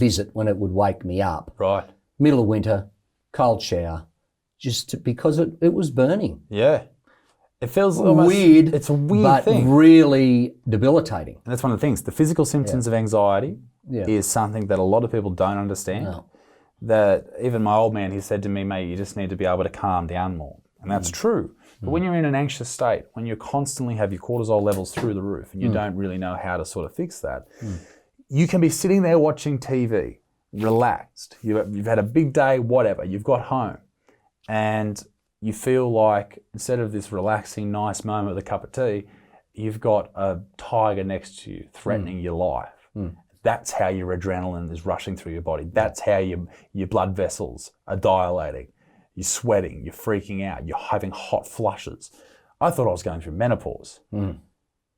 wake me up. Right. Middle of winter, cold shower, because it was burning. Yeah. It feels almost weird. It's a weird thing. But really debilitating. And that's one of the things. The physical symptoms of anxiety is something that a lot of people don't understand. No. That even my old man, he said to me, mate, you just need to be able to calm down more. And that's true. But when you're in an anxious state, when you constantly have your cortisol levels through the roof and you don't really know how to sort of fix that, you can be sitting there watching TV, relaxed. You've had a big day, whatever. You've got home. and you feel like instead of this relaxing, nice moment with a cup of tea, you've got a tiger next to you threatening your life. That's how your adrenaline is rushing through your body. That's how your blood vessels are dilating. You're sweating, you're freaking out, you're having hot flushes. I thought I was going through menopause.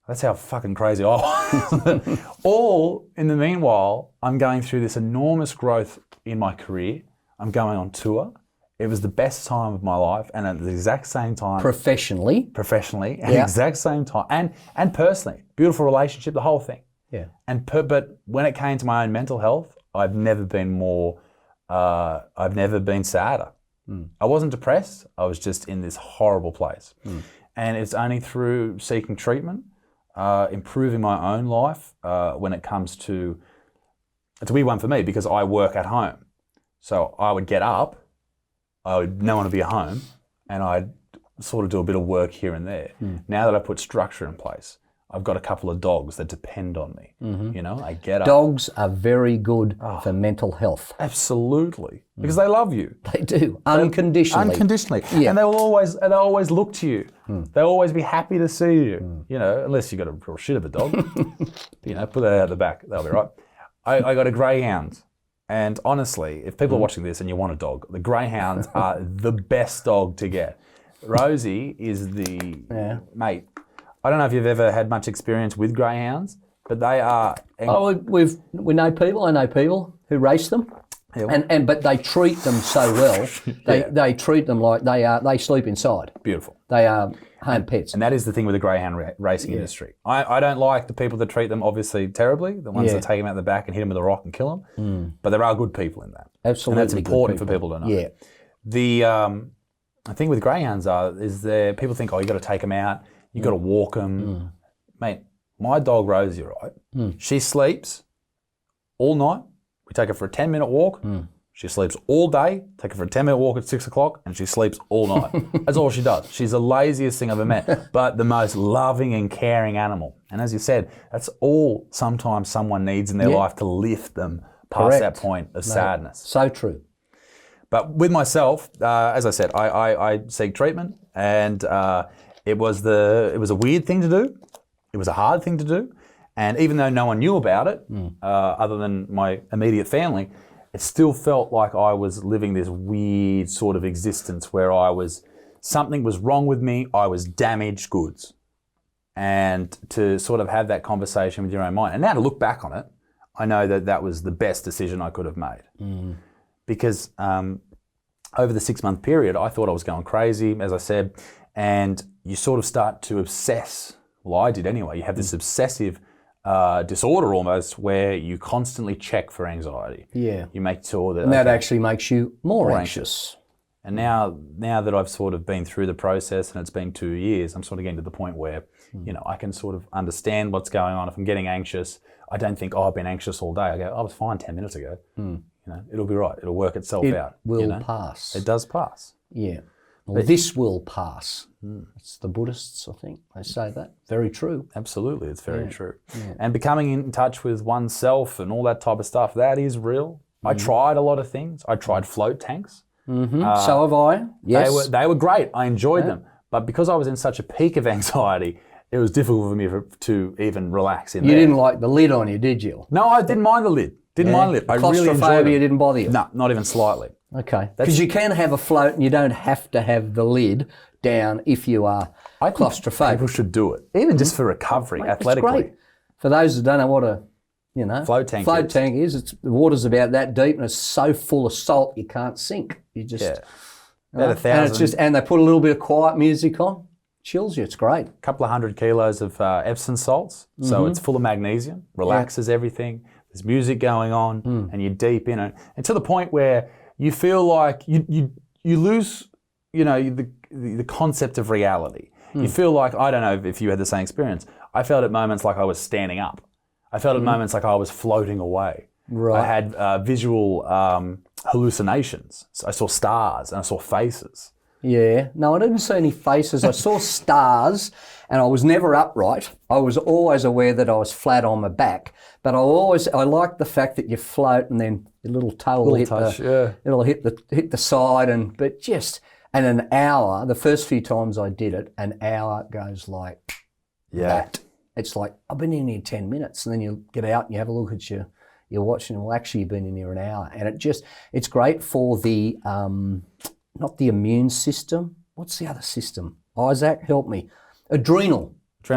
That's how fucking crazy I was. All in the meanwhile, I'm going through this enormous growth in my career. I'm going on tour. It was the best time of my life, and at the exact same time, professionally, at the exact same time, and personally, beautiful relationship, the whole thing. Yeah. But when it came to my own mental health, I've never been more. I've never been sadder. I wasn't depressed. I was just in this horrible place, and it's only through seeking treatment, improving my own life when it comes to. It's a weird one for me because I work at home, so I would get up. I would not want to be at home, and I'd sort of do a bit of work here and there. Now that I put structure in place, I've got a couple of dogs that depend on me. You know, I get up. Dogs are very good for mental health. Absolutely, because they love you. They do, unconditionally. Unconditionally, and they will always look to you. They'll always be happy to see you. You know, unless you got a real shit of a dog. You know, put that out the back. That'll be right. I got a greyhound. And honestly, if people are watching this and you want a dog, the greyhounds are the best dog to get. Rosie is mate. I don't know if you've ever had much experience with greyhounds, but they are. We know people. I know people who race them, but they treat them so well. They treat them like they sleep inside. Beautiful. They are home pets. And that is the thing with the greyhound racing industry. I don't like the people that treat them obviously terribly, the ones that take them out the back and hit them with a rock and kill them. But there are good people in that. Absolutely. And that's important for people to know. Yeah. The thing with greyhounds is people think, you got to take them out, you got to walk them. Mate, my dog Rosie, right? She sleeps all night. We take her for a 10-minute walk. She sleeps all day, take her for a 10-minute walk at 6 o'clock, and she sleeps all night. That's all she does. She's the laziest thing I've ever met, but the most loving and caring animal. And as you said, that's all sometimes someone needs in their life to lift them past that point of sadness. So true. But with myself, as I said, I seek treatment, and it was a weird thing to do. It was a hard thing to do. And even though no one knew about it, other than my immediate family, it still felt like I was living this weird sort of existence where something was wrong with me, I was damaged goods. And to sort of have that conversation with your own mind, and now to look back on it, I know that was the best decision I could have made. Because over the 6-month period, I thought I was going crazy, as I said, and you sort of start to obsess. Well, I did anyway. You have this obsessive disorder almost where you constantly check for anxiety. Yeah. You make sure that... And that actually makes you more anxious. And now that I've sort of been through the process and it's been 2 years, I'm sort of getting to the point where, you know, I can sort of understand what's going on. If I'm getting anxious, I don't think, I've been anxious all day. I go, I was fine 10 minutes ago. You know, it'll be right. It'll work itself out. It will pass. It does pass. Yeah. Well, this will pass. It's the Buddhists, I think, they say that. Very true. Absolutely, it's very true. Yeah. And becoming in touch with oneself and all that type of stuff, that is real. I tried a lot of things. I tried float tanks. So have I. Yes. They were great. I enjoyed them. But because I was in such a peak of anxiety, it was difficult for me to even relax in there. You didn't like the lid on you, did you? No, I didn't mind the lid. Didn't mind the lid. I really enjoyed it. Didn't bother you? No, not even slightly. Okay. Because you can have a float and you don't have to have the lid down if you are claustrophobic. People should do it, even just for recovery, athletically. It's great. For those who don't know what a float tank is, the water's about that deep and it's so full of salt you can't sink. You just about 1,000. And they put a little bit of quiet music on, chills you. It's great. A couple of 100 kilos of Epsom salts, so it's full of magnesium, relaxes everything. There's music going on, and you're deep in it, and to the point where you feel like you lose, the concept of reality. You feel like, I don't know if you had the same experience. I felt at moments like I was standing up. I felt at moments like I was floating away. Right. I had visual hallucinations. So I saw stars and I saw faces. Yeah. No, I didn't see any faces. I saw stars and I was never upright. I was always aware that I was flat on my back. But I like the fact that you float and then your little toe will it'll hit the side, but just And an hour, the first few times I did it, an hour goes like that. It's like, I've been in here 10 minutes, and then you get out and you have a look at your watch, and well, actually you've been in here an hour. And it's great for the, not the immune system. What's the other system? Isaac, help me. Adrenal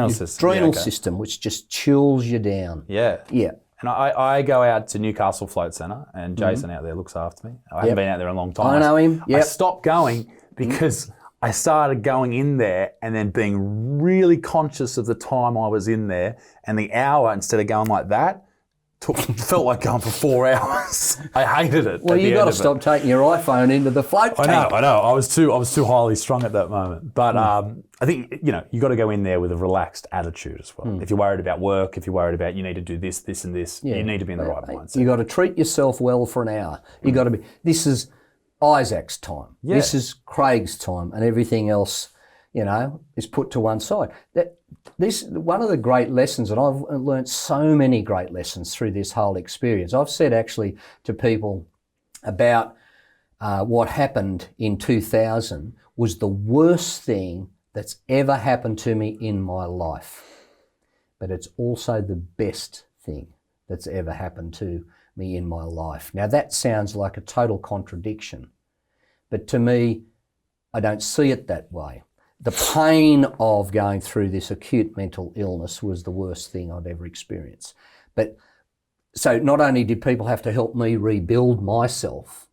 system, which just chills you down. Yeah. Yeah. And I go out to Newcastle Float Centre, and Jason out there looks after me. I haven't been out there in a long time. I know him. Yep. I stopped going because I started going in there and then being really conscious of the time I was in there, and the hour, instead of going like that, felt like going for 4 hours. I hated it. Well, you got to stop taking your iPhone into the float tank. I know. I was too highly strung at that moment. But I think you got to go in there with a relaxed attitude as well. If you're worried about work, if you're worried about you need to do this, this, and this, you need to be in the right mindset. You got to treat yourself well for an hour. You got to be. This is Isaac's time. Yeah. This is Craig's time, and everything else, is put to one side. This one of the great lessons, and I've learnt so many great lessons through this whole experience. I've said actually to people about what happened in 2000 was the worst thing that's ever happened to me in my life. But it's also the best thing that's ever happened to me in my life. Now that sounds like a total contradiction, but to me, I don't see it that way. The pain of going through this acute mental illness was the worst thing I'd ever experienced. But so not only did people have to help me rebuild myself,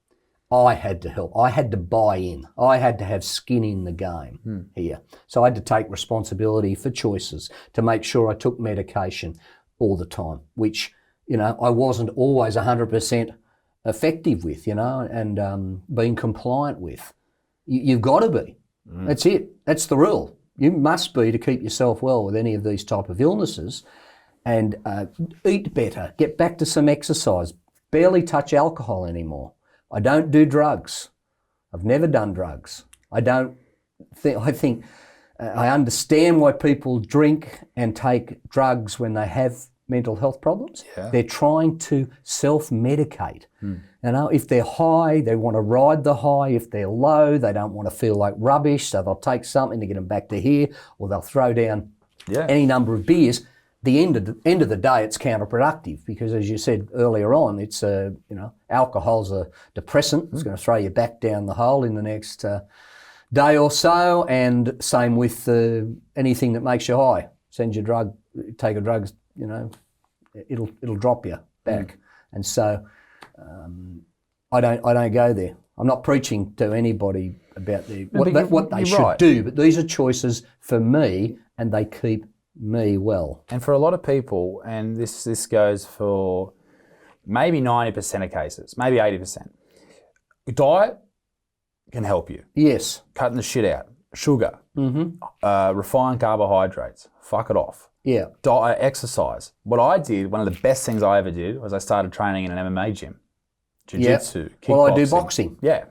I had to help. I had to buy in. I had to have skin in the game here. So I had to take responsibility for choices to make sure I took medication all the time, which, I wasn't always 100% effective with, and being compliant with. You've got to be. That's it. That's the rule. You must be to keep yourself well with any of these type of illnesses, and eat better, get back to some exercise, barely touch alcohol anymore. I don't do drugs. I've never done drugs. I understand why people drink and take drugs when they have mental health problems. Yeah. They're trying to self-medicate. If they're high, they want to ride the high. If they're low, they don't want to feel like rubbish, so they'll take something to get them back to here, or they'll throw down any number of beers. The end of the day, it's counterproductive because, as you said earlier on, it's alcohol's a depressant. It's going to throw you back down the hole in the next day or so, and same with anything that makes you high. Take a drug, it'll drop you back. And so I don't go there. I'm not preaching to anybody about what they should do, but these are choices for me, and they keep me well. And for a lot of people, and this goes for maybe 90% of cases, maybe 80%, diet can help you. Yes. Cutting the shit out. Sugar. Refined carbohydrates. Fuck it off. Yeah. Diet, exercise. What I did, one of the best things I ever did, was I started training in an MMA gym. Jiu-jitsu, kickboxing. Well, I do boxing. Yeah.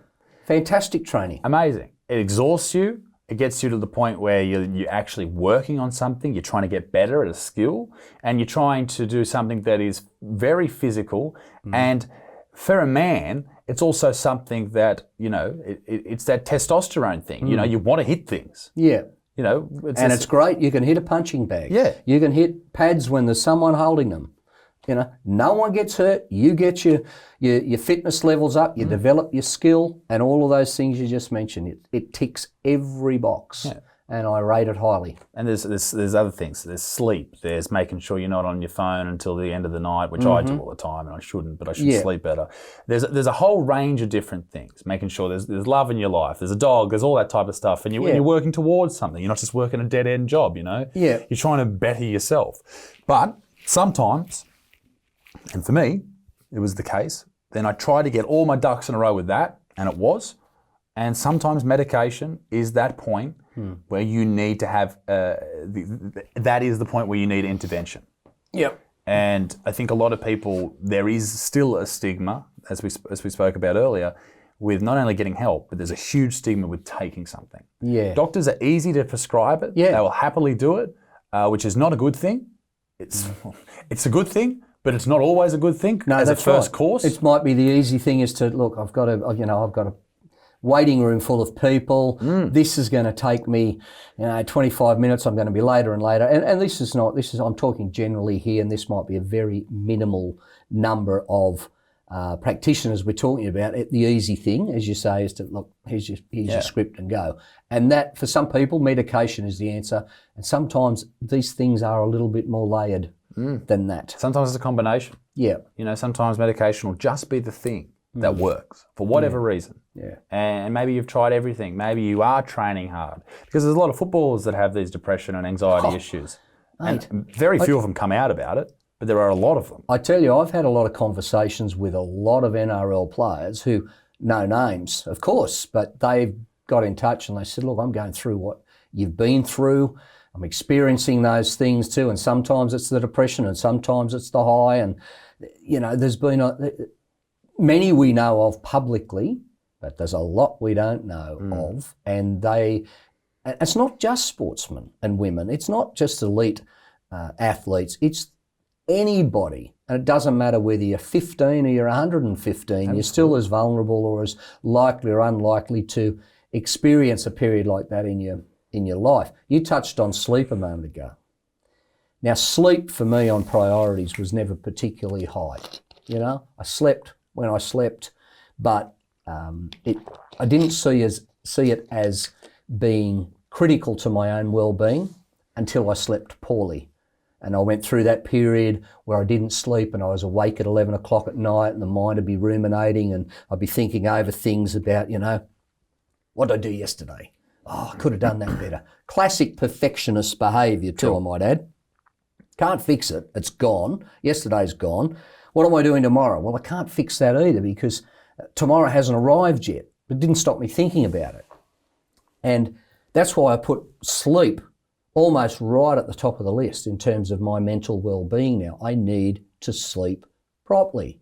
Fantastic training. Amazing. It exhausts you. It gets you to the point where you're actually working on something, you're trying to get better at a skill, and you're trying to do something that is very physical. And for a man, it's also something that, it's that testosterone thing. You want to hit things. Yeah. It's great. You can hit a punching bag. Yeah. You can hit pads when there's someone holding them. No one gets hurt. You get your fitness levels up. You develop your skill, and all of those things you just mentioned. It ticks every box, and I rate it highly. And there's other things. There's sleep. There's making sure you're not on your phone until the end of the night, which I do all the time, and I shouldn't, but I should sleep better. There's a whole range of different things. Making sure there's love in your life. There's a dog. There's all that type of stuff, and you're working towards something. You're not just working a dead end job. Yeah. You're trying to better yourself, but sometimes. And for me, it was the case. Then I tried to get all my ducks in a row with that, and it was. And sometimes medication is that point where you need to have, that is the point where you need intervention. Yep. And I think a lot of people, there is still a stigma, as we spoke about earlier, with not only getting help, but there's a huge stigma with taking something. Yeah. Doctors are easy to prescribe it. Yeah. They will happily do it, which is not a good thing. It's a good thing, but it's not always a good thing as a first course. It might be the easy thing is to look. I've got to waiting room full of people. This is going to take me, 25 minutes. I'm going to be later and later. And I'm talking generally here, and this might be a very minimal number of practitioners we're talking about. The easy thing, as you say, is to look, here's your script and go. And that, for some people, medication is the answer. And sometimes these things are a little bit more layered than that. Sometimes it's a combination. Yeah. Sometimes medication will just be the thing that works for whatever reason. Yeah. And maybe you've tried everything. Maybe you are training hard. Because there's a lot of footballers that have these depression and anxiety issues. Mate, and very few of them come out about it, but there are a lot of them. I tell you, I've had a lot of conversations with a lot of NRL players who, no names, of course, but they've got in touch and they said, look, I'm going through what you've been through. I'm experiencing those things too. And sometimes it's the depression and sometimes it's the high. And, there's been many we know of publicly, but there's a lot we don't know of. And it's not just sportsmen and women. It's not just elite athletes. It's anybody. And it doesn't matter whether you're 15 or you're 115, Absolutely. You're still as vulnerable or as likely or unlikely to experience a period like that in your life. You touched on sleep a moment ago. Now, sleep for me on priorities was never particularly high. I slept when I slept, but I didn't see it as being critical to my own well-being until I slept poorly. And I went through that period where I didn't sleep and I was awake at 11 o'clock at night and the mind would be ruminating and I'd be thinking over things about, what did I do yesterday? Oh, I could have done that better. Classic perfectionist behaviour too, I might add. Can't fix it. It's gone. Yesterday's gone. What am I doing tomorrow? Well, I can't fix that either because tomorrow hasn't arrived yet. It didn't stop me thinking about it. And that's why I put sleep almost right at the top of the list in terms of my mental well-being now. I need to sleep properly.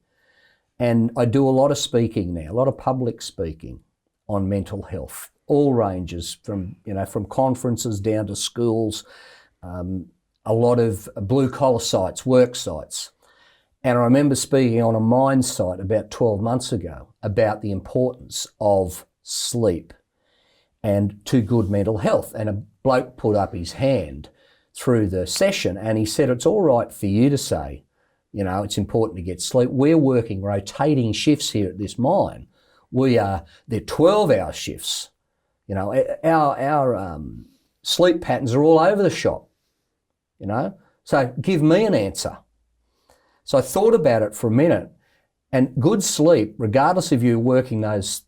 And I do a lot of speaking now, a lot of public speaking on mental health, all ranges from conferences down to schools, a lot of blue-collar sites, work sites. And I remember speaking on a mine site about 12 months ago about the importance of sleep and to good mental health. And a bloke put up his hand through the session and he said, it's all right for you to say, it's important to get sleep. We're working rotating shifts here at this mine. They're 12-hour shifts. Our sleep patterns are all over the shop, So give me an answer. So I thought about it for a minute, and good sleep, regardless if you're working those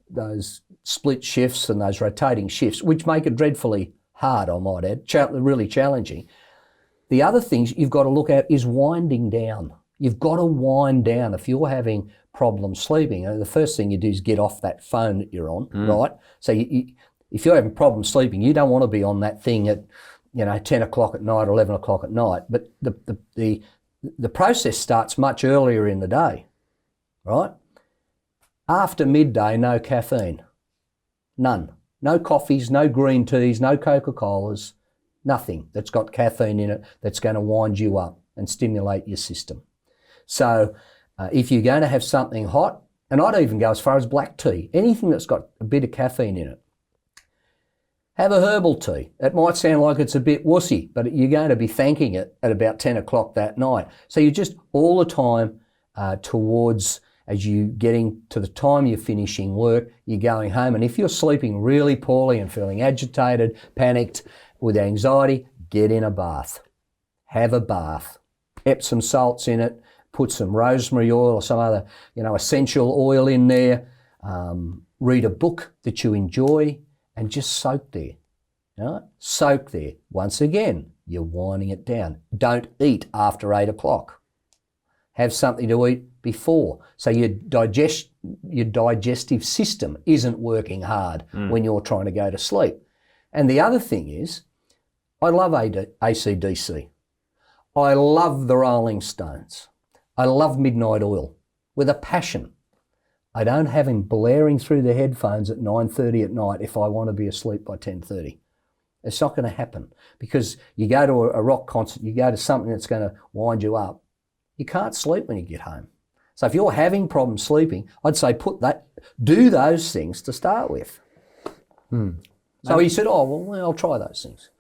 split shifts and those rotating shifts, which make it dreadfully hard, I might add, really challenging. The other things you've got to look at is winding down. You've got to wind down if you're having problems sleeping. The first thing you do is get off that phone that you're on, right? So if you're having problems sleeping, you don't want to be on that thing at 10 o'clock at night or 11 o'clock at night. But the process starts much earlier in the day, right? After midday, no caffeine. None. No coffees, no green teas, no Coca-Colas, nothing that's got caffeine in it that's going to wind you up and stimulate your system. So if you're going to have something hot, and I'd even go as far as black tea, anything that's got a bit of caffeine in it, have a herbal tea. It might sound like it's a bit wussy, but you're going to be thanking it at about 10 o'clock that night. So you're just all the time towards, as you getting to the time you're finishing work, you're going home. And if you're sleeping really poorly and feeling agitated, panicked, with anxiety, get in a bath. Have a bath. Epsom salts in it. Put some rosemary oil or some other, essential oil in there. Read a book that you enjoy. And just soak there, Soak there. Once again, you're winding it down. Don't eat after 8 o'clock. Have something to eat before. So your digestive system isn't working hard when you're trying to go to sleep. And the other thing is, I love AC/DC. I love the Rolling Stones. I love Midnight Oil with a passion. I don't have him blaring through the headphones at 9:30 at night if I want to be asleep by 10:30. It's not going to happen because you go to a rock concert, you go to something that's going to wind you up. You can't sleep when you get home. So if you're having problems sleeping, I'd say do those things to start with. So he said, well, I'll try those things.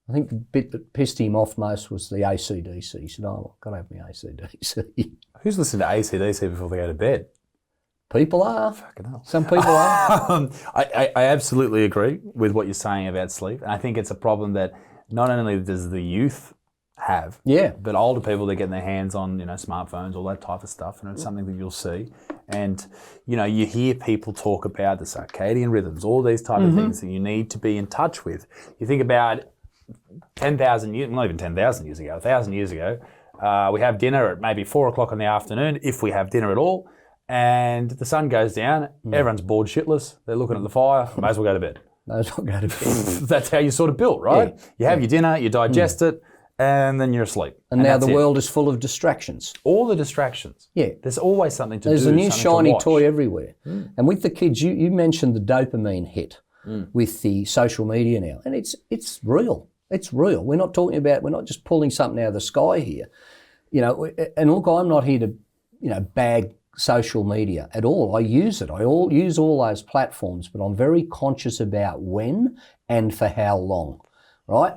I think the bit that pissed him off most was the AC/DC. He said, I've got to have my AC/DC. Who's listening to AC/DC before they go to bed? People are. Fucking hell. Some people are. I absolutely agree with what you're saying about sleep. And I think it's a problem that not only does the youth have, but older people, they're getting their hands on, smartphones, all that type of stuff, and it's something that you'll see. And, you hear people talk about the circadian rhythms, all these type of things that you need to be in touch with. You think about 10,000 years, not even 10,000 years ago, 1,000 years ago, we have dinner at maybe 4 o'clock in the afternoon, if we have dinner at all, and the sun goes down, everyone's bored shitless, they're looking at the fire, may as well go to bed. May as well go to bed. That's how you're sort of built, right? Yeah. You have your dinner, you digest it, and then you're asleep. And now the world is full of distractions. All the distractions. Yeah. There's always something to do. There's a new shiny to toy everywhere. And with the kids, you mentioned the dopamine hit with the social media now. And it's real. It's real. We're not just pulling something out of the sky here. And look, I'm not here to, bag social media at all. I use it. I use all those platforms, but I'm very conscious about when and for how long, right?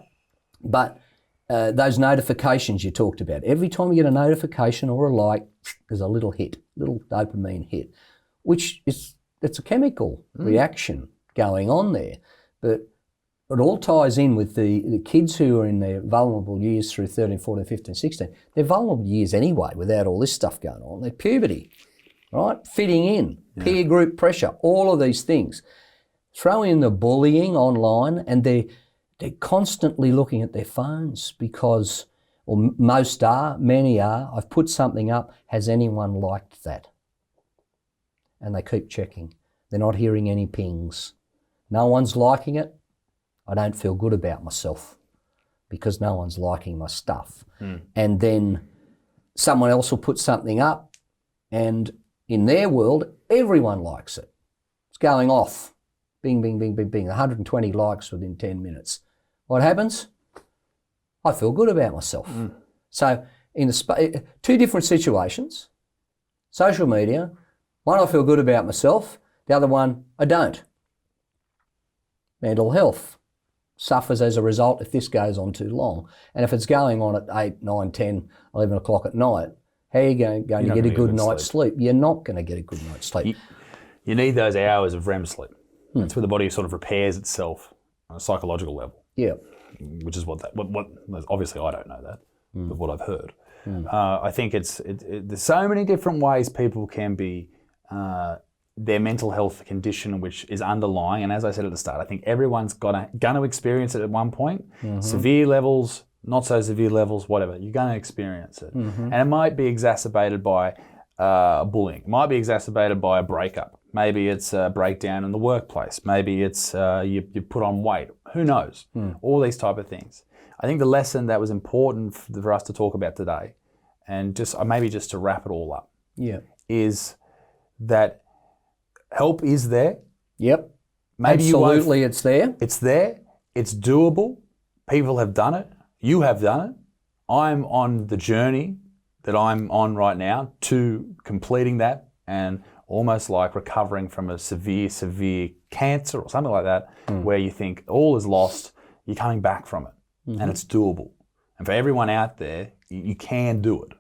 But those notifications you talked about, every time you get a notification or a like, there's a little dopamine hit, it's a chemical reaction going on there. But it all ties in with the kids who are in their vulnerable years through 13, 14, 15, 16. They're vulnerable years anyway without all this stuff going on. They're puberty, right? Fitting in, peer group pressure, all of these things. Throw in the bullying online, and they're constantly looking at their phones because, or many are, I've put something up, has anyone liked that? And they keep checking. They're not hearing any pings. No one's liking it. I don't feel good about myself because no one's liking my stuff. And then someone else will put something up, and in their world, everyone likes it. It's going off. Bing, bing, bing, bing, bing. 120 likes within 10 minutes. What happens? I feel good about myself. So in two different situations, social media, one I feel good about myself, the other one I don't. Mental health suffers as a result if this goes on too long. And if it's going on at 8, 9, 10, 11 o'clock at night, how are you going to get a good night's sleep? You're not going to get a good night's sleep. You need those hours of REM sleep. That's where the body sort of repairs itself on a psychological level. Yeah. Which is what obviously I don't know that, but what I've heard. I think there's so many different ways people can be, their mental health condition, which is underlying. And as I said at the start, I think everyone's going to experience it at one point. Severe levels, not so severe levels, whatever. You're going to experience it. And it might be exacerbated by bullying. It might be exacerbated by a breakup. Maybe it's a breakdown in the workplace. Maybe it's you put on weight. Who knows? All these type of things. I think the lesson that was important for us to talk about today, and just to wrap it all up, is that help is there. Yep. Maybe absolutely, it's there. It's there. It's doable. People have done it. You have done it. I'm on the journey that I'm on right now to completing that and almost like recovering from a severe cancer or something like that, where you think all is lost, you're coming back from it, and it's doable. And for everyone out there, you can do it.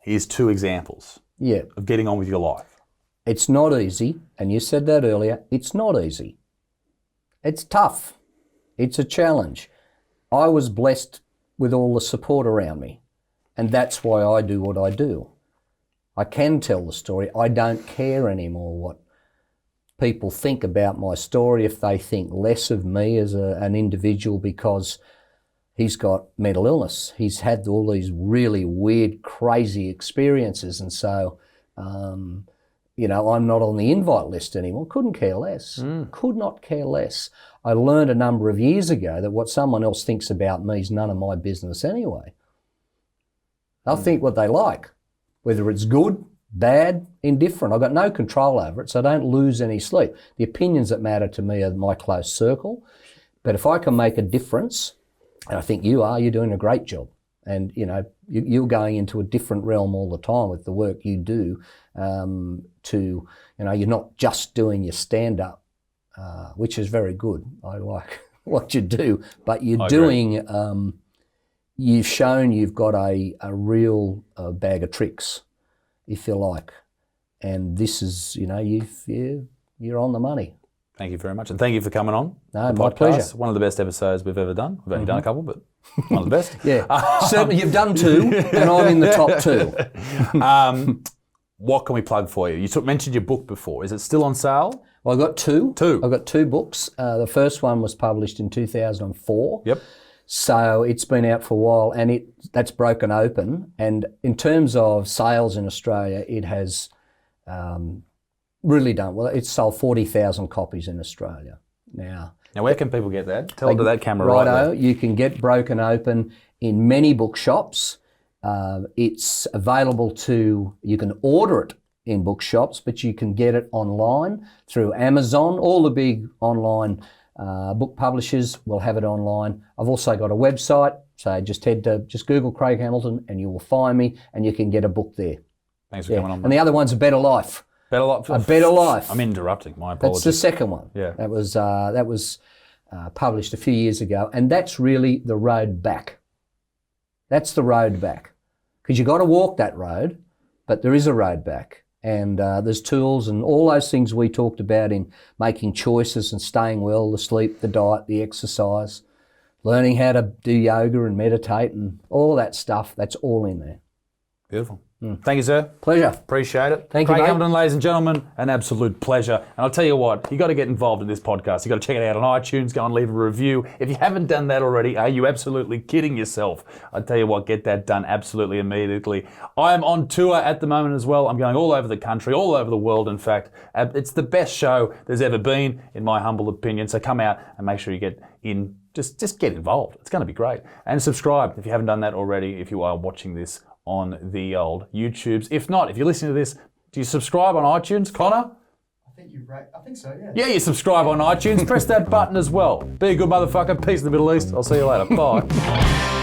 Here's 2 examples of getting on with your life. It's not easy, and you said that earlier, it's not easy. It's tough. It's a challenge. I was blessed with all the support around me, and that's why I do what I do. I can tell the story. I don't care anymore what people think about my story, if they think less of me as an individual because he's got mental illness. He's had all these really weird, crazy experiences, and so, I'm not on the invite list anymore. Couldn't care less. Could not care less. I learned a number of years ago that what someone else thinks about me is none of my business anyway. They'll think what they like. Whether it's good, bad, indifferent. I've got no control over it, so I don't lose any sleep. The opinions that matter to me are my close circle. But if I can make a difference, and I think you're doing a great job. And, you're going into a different realm all the time with the work you do you're not just doing your stand-up, which is very good. I like what you do, but you're doing, you've shown you've got a real bag of tricks, if you like. And this is, you're on the money. Thank you very much. And thank you for coming on. No, my pleasure. One of the best episodes we've ever done. We've only done a couple, but one of the best. Yeah, certainly you've done 2 and I'm in the top 2. What can we plug for you? You mentioned your book before. Is it still on sale? Well, I've got 2. 2. I've got 2 books. The first one was published in 2004. Yep. So it's been out for a while and that's broken open. And in terms of sales in Australia, it has really done well. It's sold 40,000 copies in Australia now. Now, where can people get that? Tell to that camera right there. You can get Broken Open in many bookshops. It's available you can order it in bookshops, but you can get it online through Amazon. All the big online book publishers will have it online. I've also got a website, so just Google Craig Hamilton and you will find me and you can get a book there. Thanks for coming on. And the other one's A Better Life. Better Life. A Better Life. I'm interrupting. My apologies. That's the second one. Yeah. That was published a few years ago, and that's really the road back. That's the road back, because you've got to walk that road, but there is a road back, and there's tools and all those things we talked about in making choices and staying well: the sleep, the diet, the exercise, learning how to do yoga and meditate, and all that stuff. That's all in there. Beautiful. Thank you, sir. Pleasure. Appreciate it. Thank you, Craig mate. Hamilton, ladies and gentlemen, an absolute pleasure. And I'll tell you what, you got to get involved in this podcast. You got to check it out on iTunes. Go and leave a review. If you haven't done that already, are you absolutely kidding yourself? I tell you what, get that done absolutely immediately. I am on tour at the moment as well. I'm going all over the country, all over the world. In fact, it's the best show there's ever been, in my humble opinion. So come out and make sure you get in. Just get involved. It's going to be great. And subscribe if you haven't done that already. If you are watching this on the old YouTubes. If not, if you're listening to this, do you subscribe on iTunes, Connor? I think so, yeah. Yeah, you subscribe on iTunes. Press that button as well. Be a good motherfucker. Peace in the Middle East. I'll see you later. Bye.